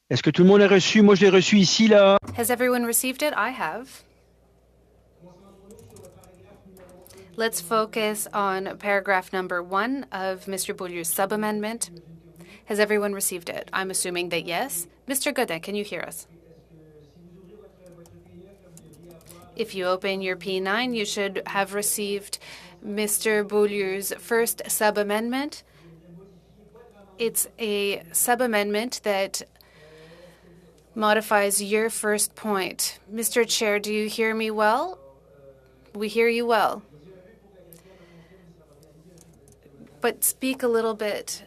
Est-ce que tout le monde a reçu? Moi, je l'ai reçu ici, là. Has everyone received it? I have. Let's focus on paragraph number 1 of Mr. Beaulieu's sub-amendment. Has everyone received it? I'm assuming that yes. Mr. Godin, can you hear us? If you open your P9, you should have received Mr. Beaulieu's first sub-amendment. It's a sub-amendment that modifies your first point. Mr. Chair, do you hear me well? We hear you well. But speak a little bit.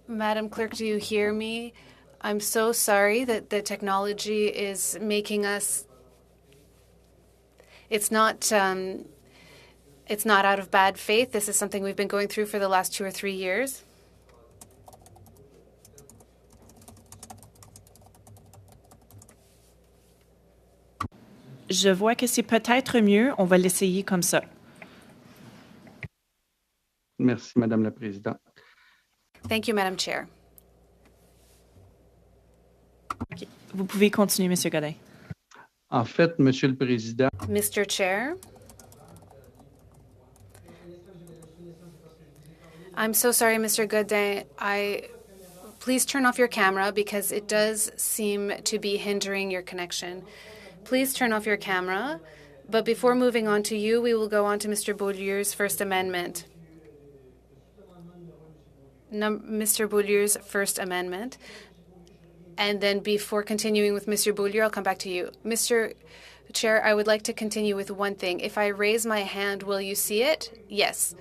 Madam Clerk, do you hear me? I'm so sorry that the technology is making us... It's not out of bad faith. This is something we've been going through for the last 2 or 3 years. Je vois que c'est peut-être mieux. On va l'essayer comme ça. Merci, Madame la Présidente. Thank you, Madam Chair. Vous pouvez continuer, Monsieur Godin. En fait, Monsieur le Président, Mr. Chair, I'm so sorry, Mr. Godin. Please turn off your camera because it does seem to be hindering your connection. Please turn off your camera. But before moving on to you, we will go on to Mr. Beaulieu's First Amendment. Mr. Beaulieu's First Amendment. And then before continuing with Mr. Beaulieu, I'll come back to you. Mr. Chair, I would like to continue with one thing. If I raise my hand, will you see it? Yes.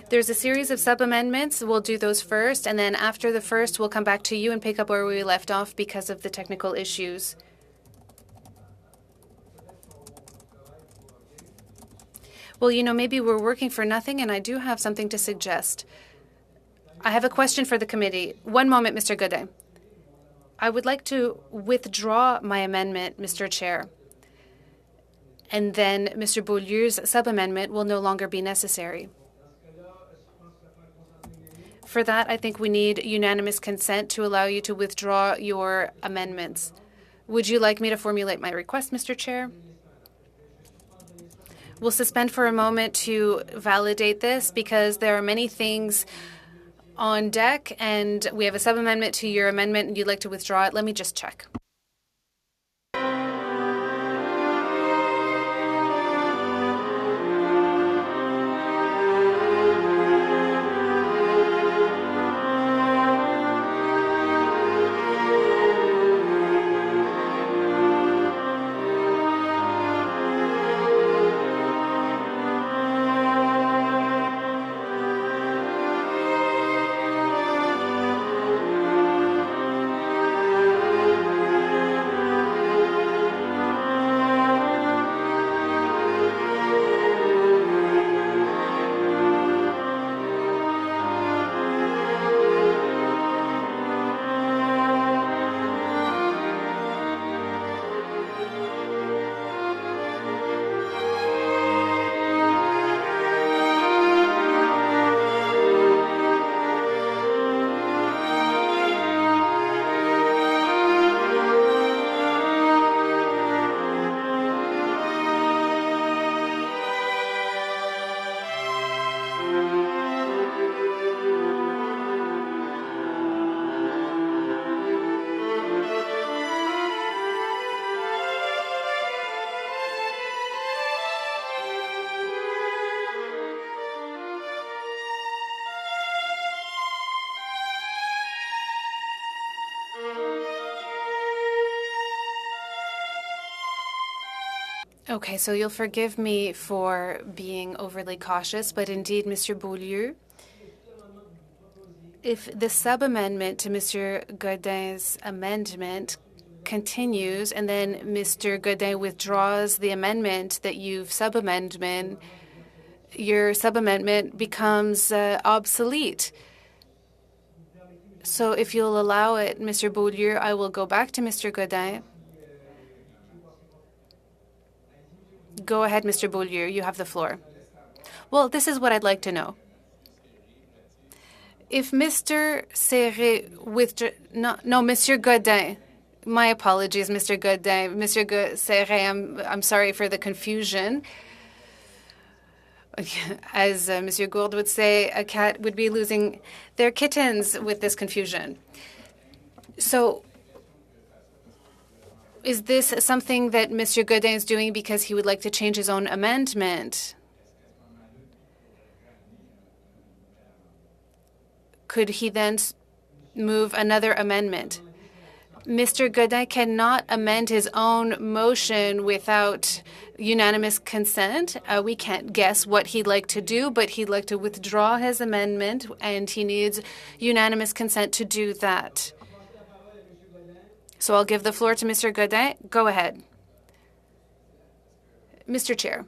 There's a series of sub-amendments. We'll do those first, and then after the first, we'll come back to you and pick up where we left off because of the technical issues. Well, maybe we're working for nothing, and I do have something to suggest. I have a question for the committee. One moment, Mr. Godin. I would like to withdraw my amendment, Mr. Chair. And then Mr. Beaulieu's sub-amendment will no longer be necessary. For that, I think we need unanimous consent to allow you to withdraw your amendments. Would you like me to formulate my request, Mr. Chair? We'll suspend for a moment to validate this because there are many things on deck, and we have a sub-amendment to your amendment, and you'd like to withdraw it. Let me just check. Okay, so you'll forgive me for being overly cautious, but indeed, Mr. Beaulieu, if the sub-amendment to Mr. Godin's amendment continues and then Mr. Godin withdraws the amendment that you've sub-amendment, your sub-amendment becomes obsolete. So if you'll allow it, Mr. Beaulieu, I will go back to Mr. Godin. Go ahead, Mr. Beaulieu. You have the floor. Well, this is what I'd like to know. If Mr. Serré no, Monsieur Godin. My apologies, Mr. Godin. Monsieur Serré, I'm sorry for the confusion. As Monsieur Gould would say, a cat would be losing their kittens with this confusion. So, is this something that Mr. Godin is doing because he would like to change his own amendment? Could he then move another amendment? Mr. Godin cannot amend his own motion without unanimous consent. We can't guess what he'd like to do, but he'd like to withdraw his amendment, and he needs unanimous consent to do that. So I'll give the floor to Mr. Godin. Go ahead. Mr. Chair,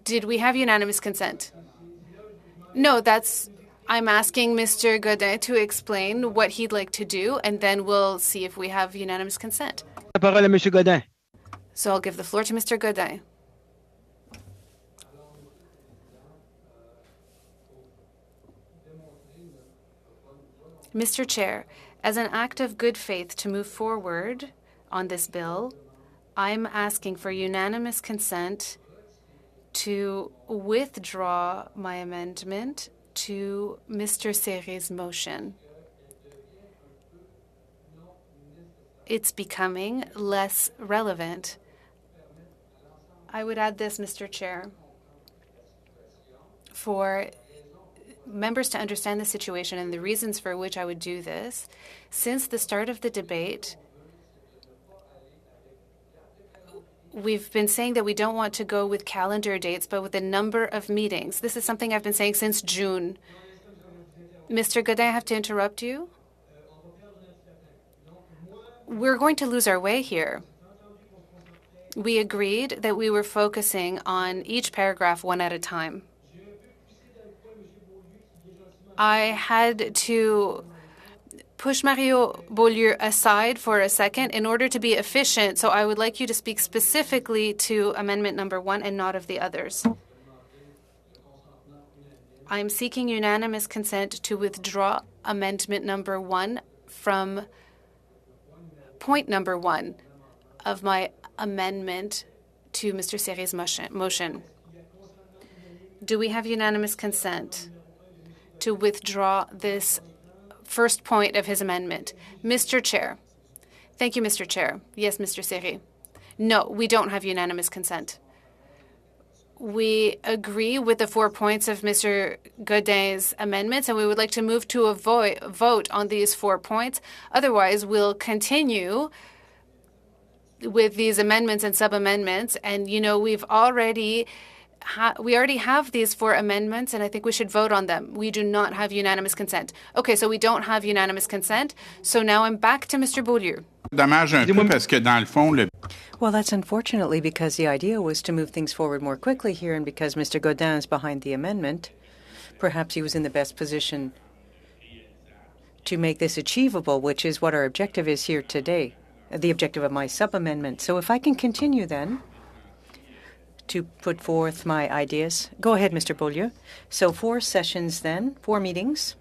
did we have unanimous consent? No, I'm asking Mr. Godin to explain what he'd like to do, and then we'll see if we have unanimous consent. La parole à Monsieur Godin. So I'll give the floor to Mr. Godin. Mr. Chair, as an act of good faith to move forward on this bill, I'm asking for unanimous consent to withdraw my amendment to Mr. Serre's motion. It's becoming less relevant. I would add this, Mr. Chair, for members to understand the situation and the reasons for which I would do this. Since the start of the debate, we've been saying that we don't want to go with calendar dates, but with a number of meetings. This is something I've been saying since June. Mr. Godin, I have to interrupt you. We're going to lose our way here. We agreed that we were focusing on each paragraph one at a time. I had to push Mario Beaulieu aside for a second in order to be efficient, so I would like you to speak specifically to amendment number 1 and not of the others. I'm seeking unanimous consent to withdraw amendment number 1 from point number 1 of my amendment to Mr. Serre's motion. Do we have unanimous consent to withdraw this first point of his amendment? Mr. Chair. Thank you, Mr. Chair. Yes, Mr. Serre. No, we don't have unanimous consent. We agree with the 4 points of Mr. Godin's amendments, and we would like to move to a vote on these 4 points. Otherwise, we'll continue with these amendments and sub-amendments. And, you know, we already have these 4 amendments, and I think we should vote on them. We do not have unanimous consent. Okay, so we don't have unanimous consent. So now I'm back to Mr. Beaulieu. Dommage un peu parce que dans le fond, Well, that's unfortunately because the idea was to move things forward more quickly here, and because Mr. Godin is behind the amendment, perhaps he was in the best position to make this achievable, which is what our objective is here today, the objective of my sub-amendment. So if I can continue then to put forth my ideas. Go ahead, Mr. Beaulieu. So 4 sessions then, 4 meetings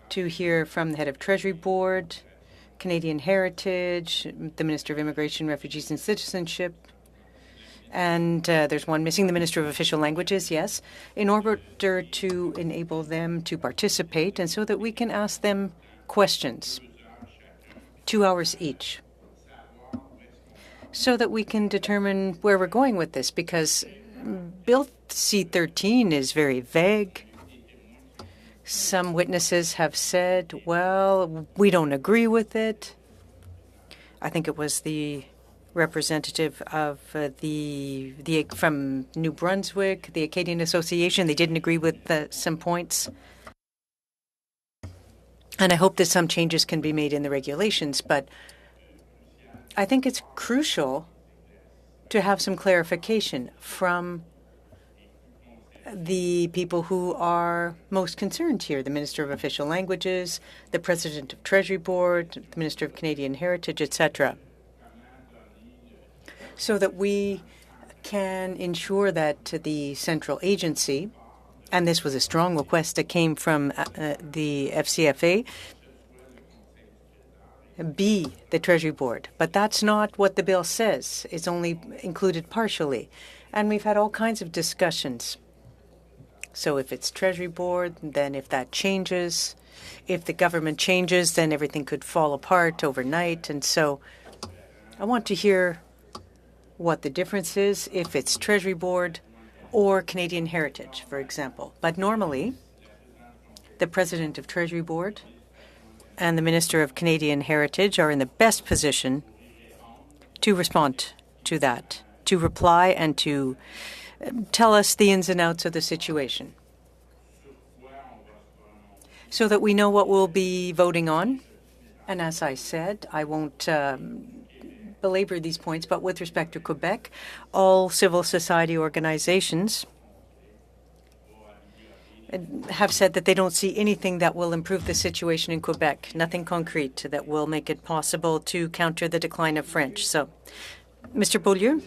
to hear from the head of Treasury Board, Canadian Heritage, the Minister of Immigration, Refugees and Citizenship, and there's one missing, the Minister of Official Languages, yes, in order to enable them to participate and so that we can ask them questions, 2 hours each, so that we can determine where we're going with this, because Bill C-13 is very vague. Some witnesses have said, well, we don't agree with it. I think it was the representative of from New Brunswick, the Acadian Association. They didn't agree with some points. And I hope that some changes can be made in the regulations, but I think it's crucial to have some clarification from the people who are most concerned here, the Minister of Official Languages, the President of Treasury Board, the Minister of Canadian Heritage, etc., so that we can ensure that the central agency, and this was a strong request that came from the FCFA, be the Treasury Board. But that's not what the bill says. It's only included partially. And we've had all kinds of discussions. So if it's Treasury Board, then if that changes, if the government changes, then everything could fall apart overnight. And so I want to hear what the difference is if it's Treasury Board or Canadian Heritage, for example. But normally, the President of Treasury Board and the Minister of Canadian Heritage are in the best position to respond to that, to reply and to tell us the ins and outs of the situation so that we know what we'll be voting on. And as I said, I won't belabor these points, but with respect to Quebec, all civil society organizations have said that they don't see anything that will improve the situation in Quebec, nothing concrete that will make it possible to counter the decline of French. So, Mr. Beaulieu,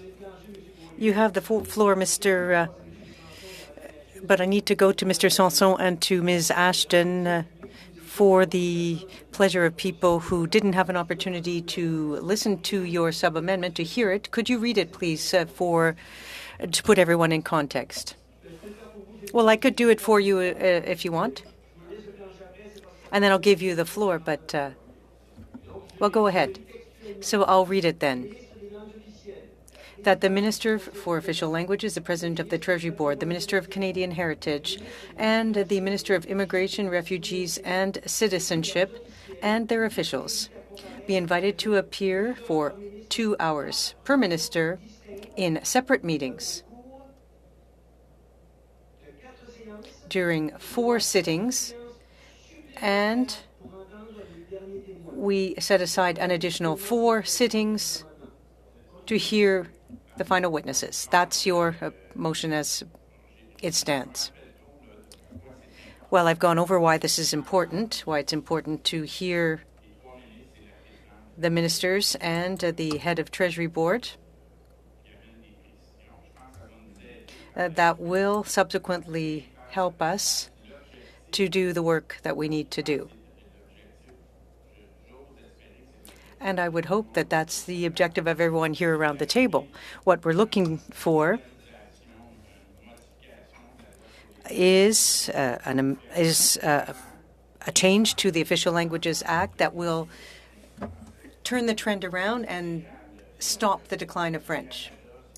you have the floor, Mr. But I need to go to Mr. Sanson and to Ms. Ashton for the pleasure of people who didn't have an opportunity to listen to your sub-amendment, to hear it. Could you read it, please, to put everyone in context? Well, I could do it for you if you want. And then I'll give you the floor, but, well, go ahead. So I'll read it then. That the Minister for Official Languages, the President of the Treasury Board, the Minister of Canadian Heritage, and the Minister of Immigration, Refugees and Citizenship, and their officials be invited to appear for 2 hours per minister in separate meetings during 4 sittings, and we set aside an additional 4 sittings to hear the final witnesses. That's your motion as it stands. Well, I've gone over why this is important, why it's important to hear the ministers and the head of Treasury Board. That will subsequently help us to do the work that we need to do. And I would hope that that's the objective of everyone here around the table. What we're looking for is a change to the Official Languages Act that will turn the trend around and stop the decline of French.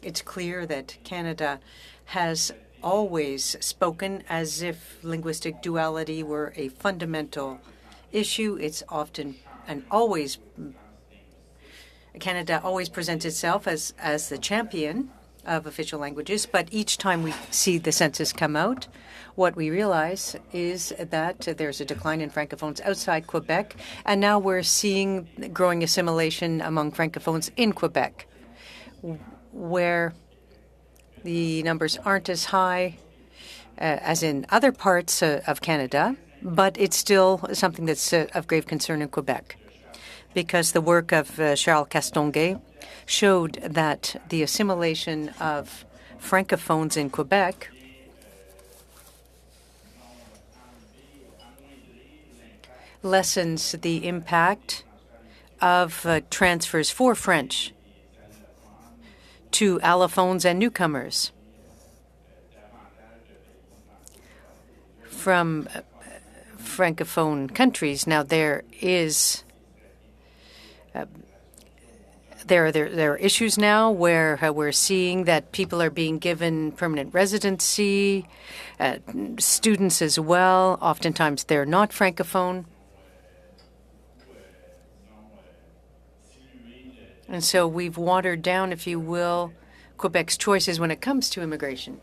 It's clear that Canada has always spoken as if linguistic duality were a fundamental issue. It's often and always Canada always presents itself as the champion of official languages, but each time we see the census come out, what we realize is that there's a decline in Francophones outside Quebec, and now we're seeing growing assimilation among Francophones in Quebec, where the numbers aren't as high as in other parts of Canada, but it's still something that's of grave concern in Quebec, because the work of Charles Castonguay showed that the assimilation of Francophones in Quebec lessens the impact of transfers for French to allophones and newcomers from Francophone countries. Now, there are issues now where we're seeing that people are being given permanent residency, students as well. Oftentimes, they're not Francophone. And so we've watered down, if you will, Quebec's choices when it comes to immigration.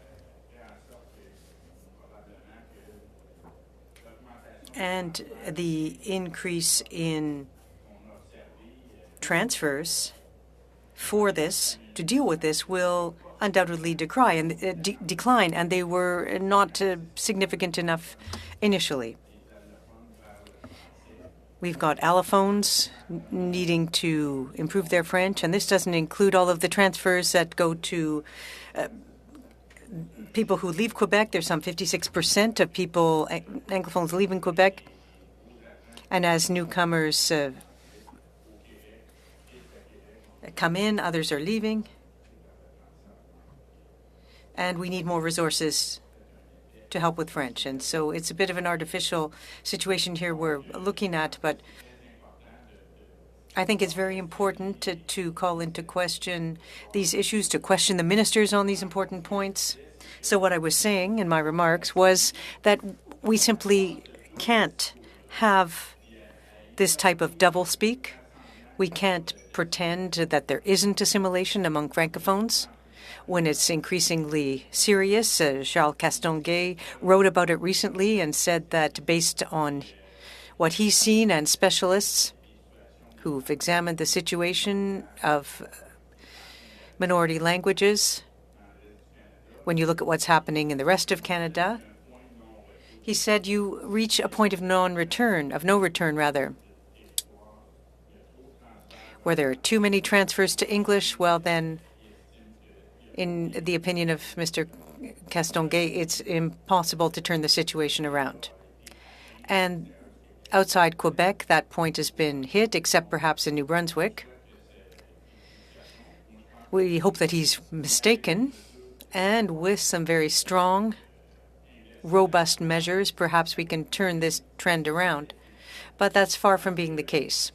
And the increase in transfers for this, to deal with this, will undoubtedly decline, and they were not significant enough initially. We've got allophones needing to improve their French, and this doesn't include all of the transfers that go to people who leave Quebec. There's some 56% of people, Anglophones, leaving Quebec. And as newcomers come in, others are leaving. And we need more resources to help with French. And so it's a bit of an artificial situation here we're looking at, but I think it's very important to call into question these issues, to question the ministers on these important points. So what I was saying in my remarks was that we simply can't have this type of doublespeak. We can't pretend that there isn't assimilation among Francophones when it's increasingly serious. Charles Castonguay wrote about it recently and said that based on what he's seen and specialists who've examined the situation of minority languages, when you look at what's happening in the rest of Canada, he said you reach a point of no return, where there are too many transfers to English. Well, then, in the opinion of Mr. Castonguay, it's impossible to turn the situation around. And outside Quebec, that point has been hit, except perhaps in New Brunswick. We hope that he's mistaken, and with some very strong, robust measures, perhaps we can turn this trend around. But that's far from being the case.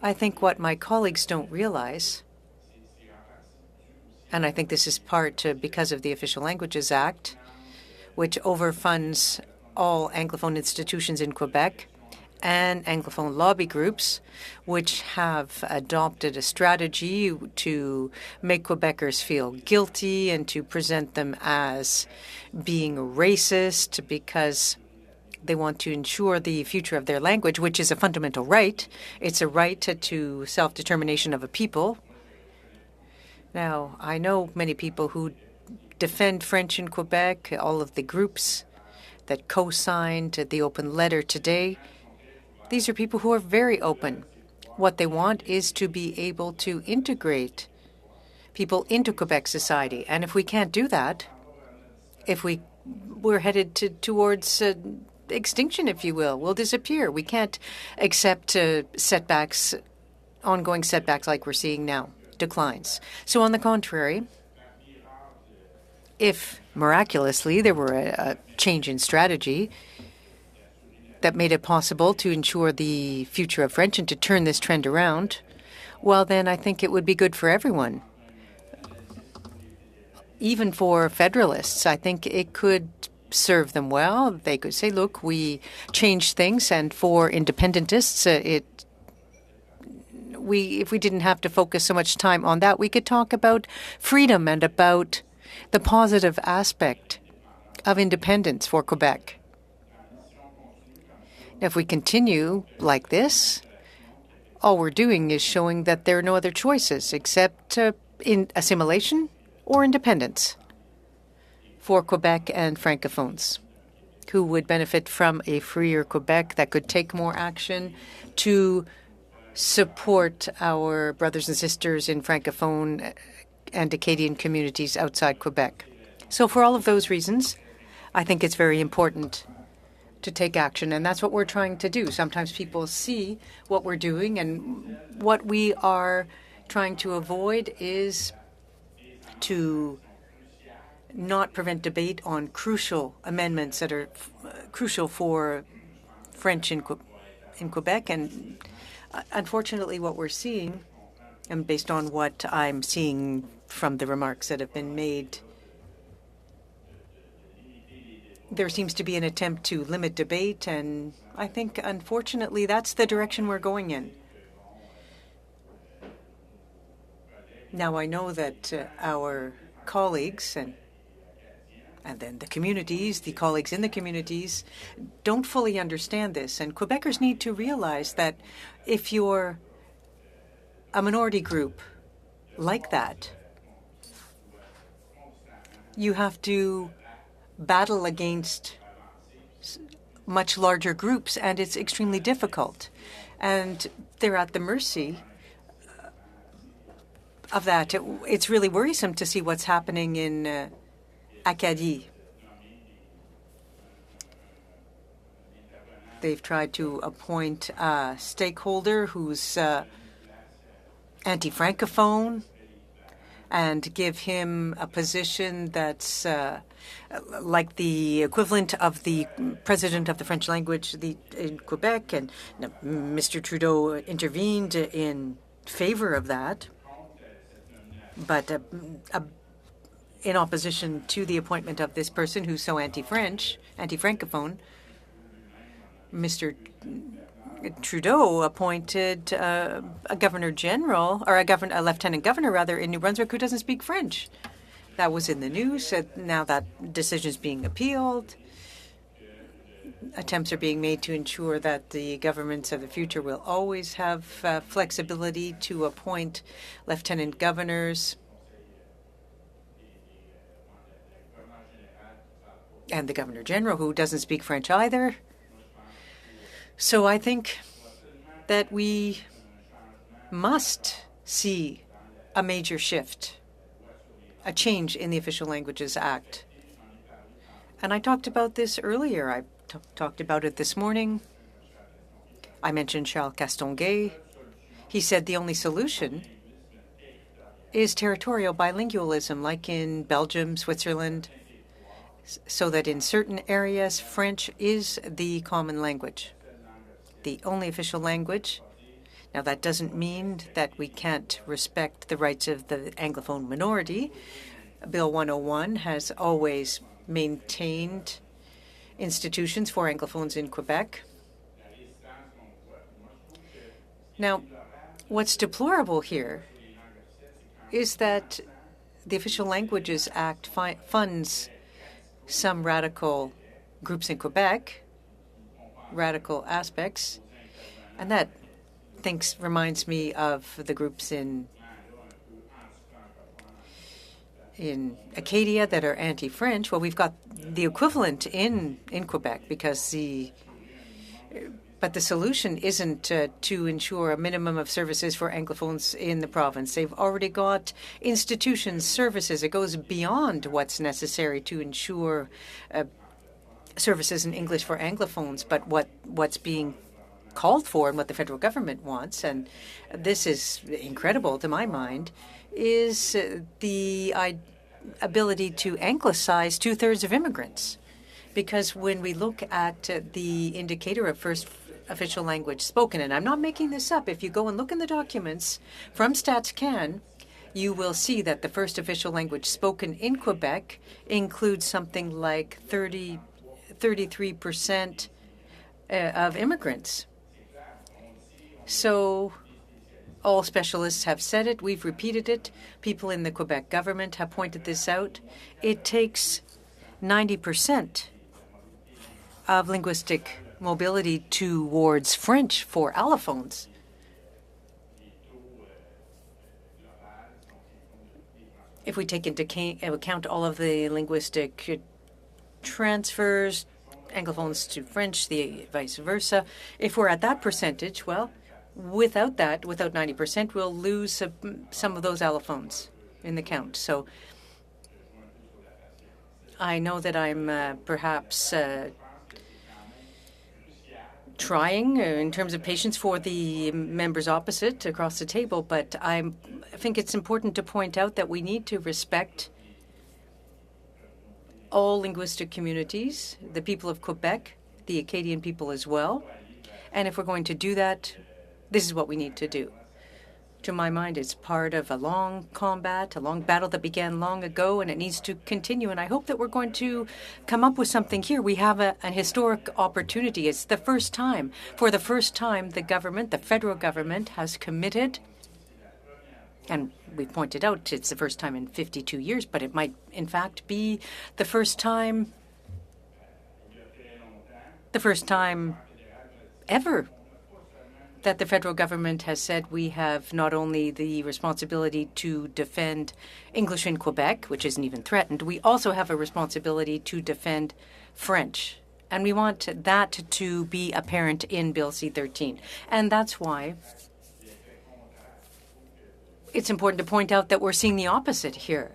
I think what my colleagues don't realize, and I think this is part because of the Official Languages Act, which overfunds all Anglophone institutions in Quebec and Anglophone lobby groups, which have adopted a strategy to make Quebecers feel guilty and to present them as being racist because they want to ensure the future of their language, which is a fundamental right. It's a right to self-determination of a people. Now, I know many people who defend French in Quebec, all of the groups that co-signed the open letter today. These are people who are very open. What they want is to be able to integrate people into Quebec society. And if we can't do that, if we're headed towards extinction, if you will, we'll disappear. We can't accept setbacks, ongoing setbacks like we're seeing now, declines. So on the contrary, if miraculously there were a change in strategy that made it possible to ensure the future of French and to turn this trend around, well, then I think it would be good for everyone. Even for Federalists, I think it could serve them well. They could say, look, we changed things, and for independentists, if we didn't have to focus so much time on that, we could talk about freedom and about the positive aspect of independence for Quebec. If we continue like this, all we're doing is showing that there are no other choices except in assimilation or independence for Quebec and Francophones, who would benefit from a freer Quebec that could take more action to support our brothers and sisters in Francophone and Acadian communities outside Quebec. So for all of those reasons, I think it's very important to take action, and that's what we're trying to do. Sometimes people see what we're doing, and what we are trying to avoid is to not prevent debate on crucial amendments that are crucial for French in Quebec. And unfortunately, what we're seeing, and based on what I'm seeing from the remarks that have been made, there seems to be an attempt to limit debate, and I think, unfortunately, that's the direction we're going in. Now, I know that our colleagues and then the communities, the colleagues in the communities, don't fully understand this, and Quebecers need to realize that if you're a minority group like that, you have to battle against much larger groups, and it's extremely difficult. And they're at the mercy of that. It's really worrisome to see what's happening in Acadie. They've tried to appoint a stakeholder who's anti-Francophone and give him a position that's like the equivalent of the president of the French language in Quebec. And Mr. Trudeau intervened in favor of that, but in opposition to the appointment of this person who's so anti-French, anti-Francophone, Mr. Trudeau appointed a governor general, or a lieutenant governor, rather, in New Brunswick who doesn't speak French. That was in the news. Now that decision is being appealed. Attempts are being made to ensure that the governments of the future will always have flexibility to appoint lieutenant governors. And the governor general, who doesn't speak French either. So I think that we must see a major shift a change in the Official Languages Act. And I talked about this earlier. I talked about it this morning. I mentioned Charles Castonguay. He said the only solution is territorial bilingualism, like in Belgium, Switzerland, so that in certain areas, French is the common language, the only official language. Now, that doesn't mean that we can't respect the rights of the Anglophone minority. Bill 101 has always maintained institutions for Anglophones in Quebec. Now, what's deplorable here is that the Official Languages Act funds some radical groups in Quebec, radical aspects, and that reminds me of the groups in Acadia that are anti-French. Well, we've got the equivalent in Quebec because but the solution isn't to ensure a minimum of services for Anglophones in the province. They've already got institutions, services. It goes beyond what's necessary to ensure services in English for Anglophones, but what's being called for and what the federal government wants, and this is incredible to my mind, is the ability to anglicize two-thirds of immigrants. Because when we look at the indicator of first official language spoken, and I'm not making this up, if you go and look in the documents from StatsCan, you will see that the first official language spoken in Quebec includes something like 33% of immigrants. So all specialists have said it. We've repeated it. People in the Quebec government have pointed this out. It takes 90% of linguistic mobility towards French for allophones. If we take into account all of the linguistic transfers, Anglophones to French, the vice versa, if we're at that percentage, well, without 90%, we'll lose some of those allophones in the count. So I know that I'm perhaps trying in terms of patience for the members opposite across the table, but I think it's important to point out that we need to respect all linguistic communities, the people of Quebec, the Acadian people as well. And if we're going to do that, this is what we need to do. To my mind, it's part of a long combat, a long battle that began long ago, and it needs to continue. And I hope that we're going to come up with something here. We have an historic opportunity. It's the first time. For the first time, the government, the federal government, has committed, and we pointed out it's the first time in 52 years, but it might, in fact, be the first time ever that the federal government has said we have not only the responsibility to defend English in Quebec, which isn't even threatened, we also have a responsibility to defend French. And we want that to be apparent in Bill C-13. And that's why it's important to point out that we're seeing the opposite here.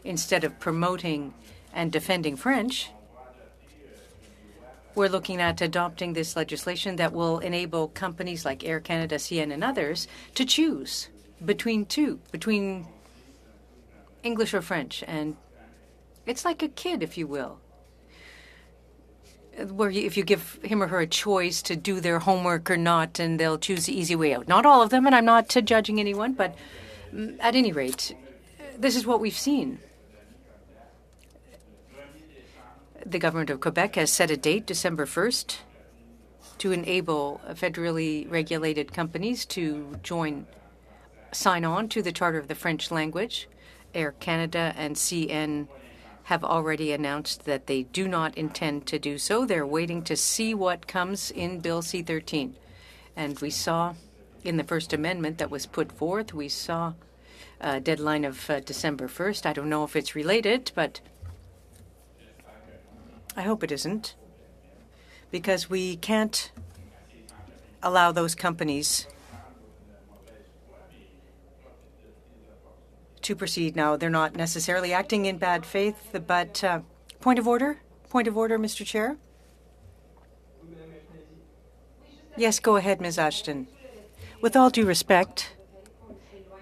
Instead of promoting and defending French, we're looking at adopting this legislation that will enable companies like Air Canada, CN, and others to choose between English or French. And it's like a kid, if you will, where if you give him or her a choice to do their homework or not, and they'll choose the easy way out. Not all of them, and I'm not judging anyone, but at any rate, this is what we've seen. The government of Quebec has set a date, December 1st, to enable federally regulated companies to sign on to the Charter of the French language. Air Canada and CN have already announced that they do not intend to do so. They're waiting to see what comes in Bill C-13. And we saw in the First Amendment that was put forth, we saw a deadline of December 1st. I don't know if it's related, but I hope it isn't, because we can't allow those companies to proceed now. They're not necessarily acting in bad faith, but point of order? Point of order, Mr. Chair? Yes, go ahead, Ms. Ashton. With all due respect,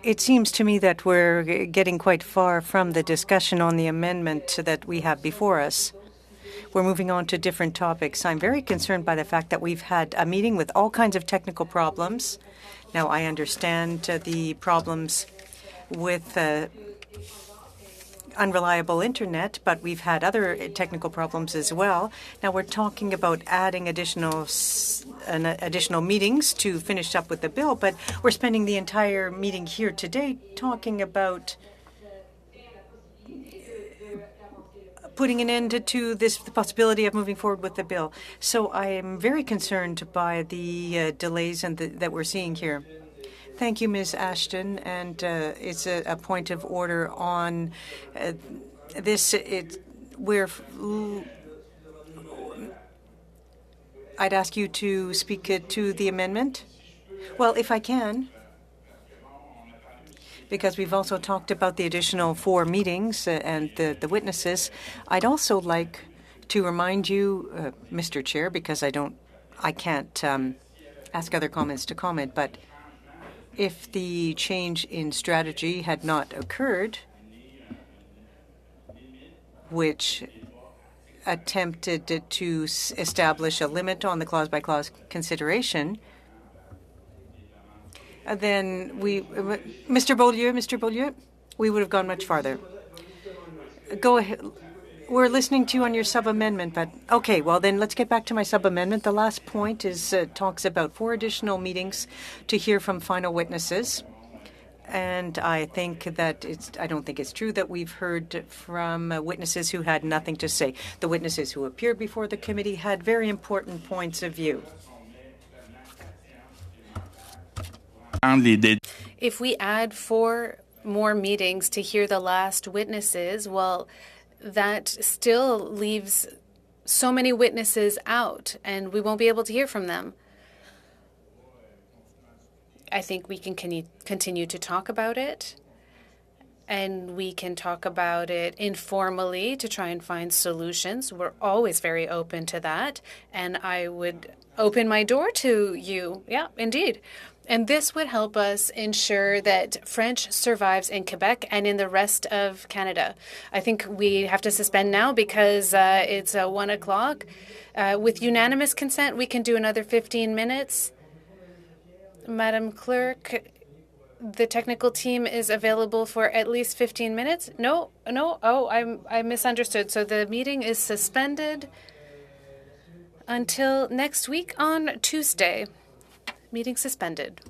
it seems to me that we're getting quite far from the discussion on the amendment that we have before us. We're moving on to different topics. I'm very concerned by the fact that we've had a meeting with all kinds of technical problems. Now, I understand the problems with unreliable internet, but we've had other technical problems as well. Now we're talking about adding additional meetings to finish up with the bill, but we're spending the entire meeting here today talking about putting an end to the possibility of moving forward with the bill. So I am very concerned by the delays that we're seeing here. Thank you, Ms. Ashton. And it's a point of order on this. I'd ask you to speak to the amendment. Well, if I can, because we've also talked about the additional 4 meetings and the witnesses, I'd also like to remind you, Mr. Chair, because I can't ask other comments to comment, but if the change in strategy had not occurred, which attempted to establish a limit on the clause-by-clause consideration, then Mr. Beaulieu, we would have gone much farther. Go ahead. We're listening to you on your sub-amendment, but okay, well then let's get back to my sub-amendment. The last point is talks about 4 additional meetings to hear from final witnesses. And I think that I don't think it's true that we've heard from witnesses who had nothing to say. The witnesses who appeared before the committee had very important points of view. If we add 4 more meetings to hear the last witnesses, well, that still leaves so many witnesses out, and we won't be able to hear from them. I think we can continue to talk about it, and we can talk about it informally to try and find solutions. We're always very open to that, and I would open my door to you. Yeah, indeed. And this would help us ensure that French survives in Quebec and in the rest of Canada. I think we have to suspend now because it's 1 o'clock. With unanimous consent, we can do another 15 minutes. Madam Clerk, the technical team is available for at least 15 minutes. No. Oh, I misunderstood. So the meeting is suspended until next week on Tuesday. Meeting suspended.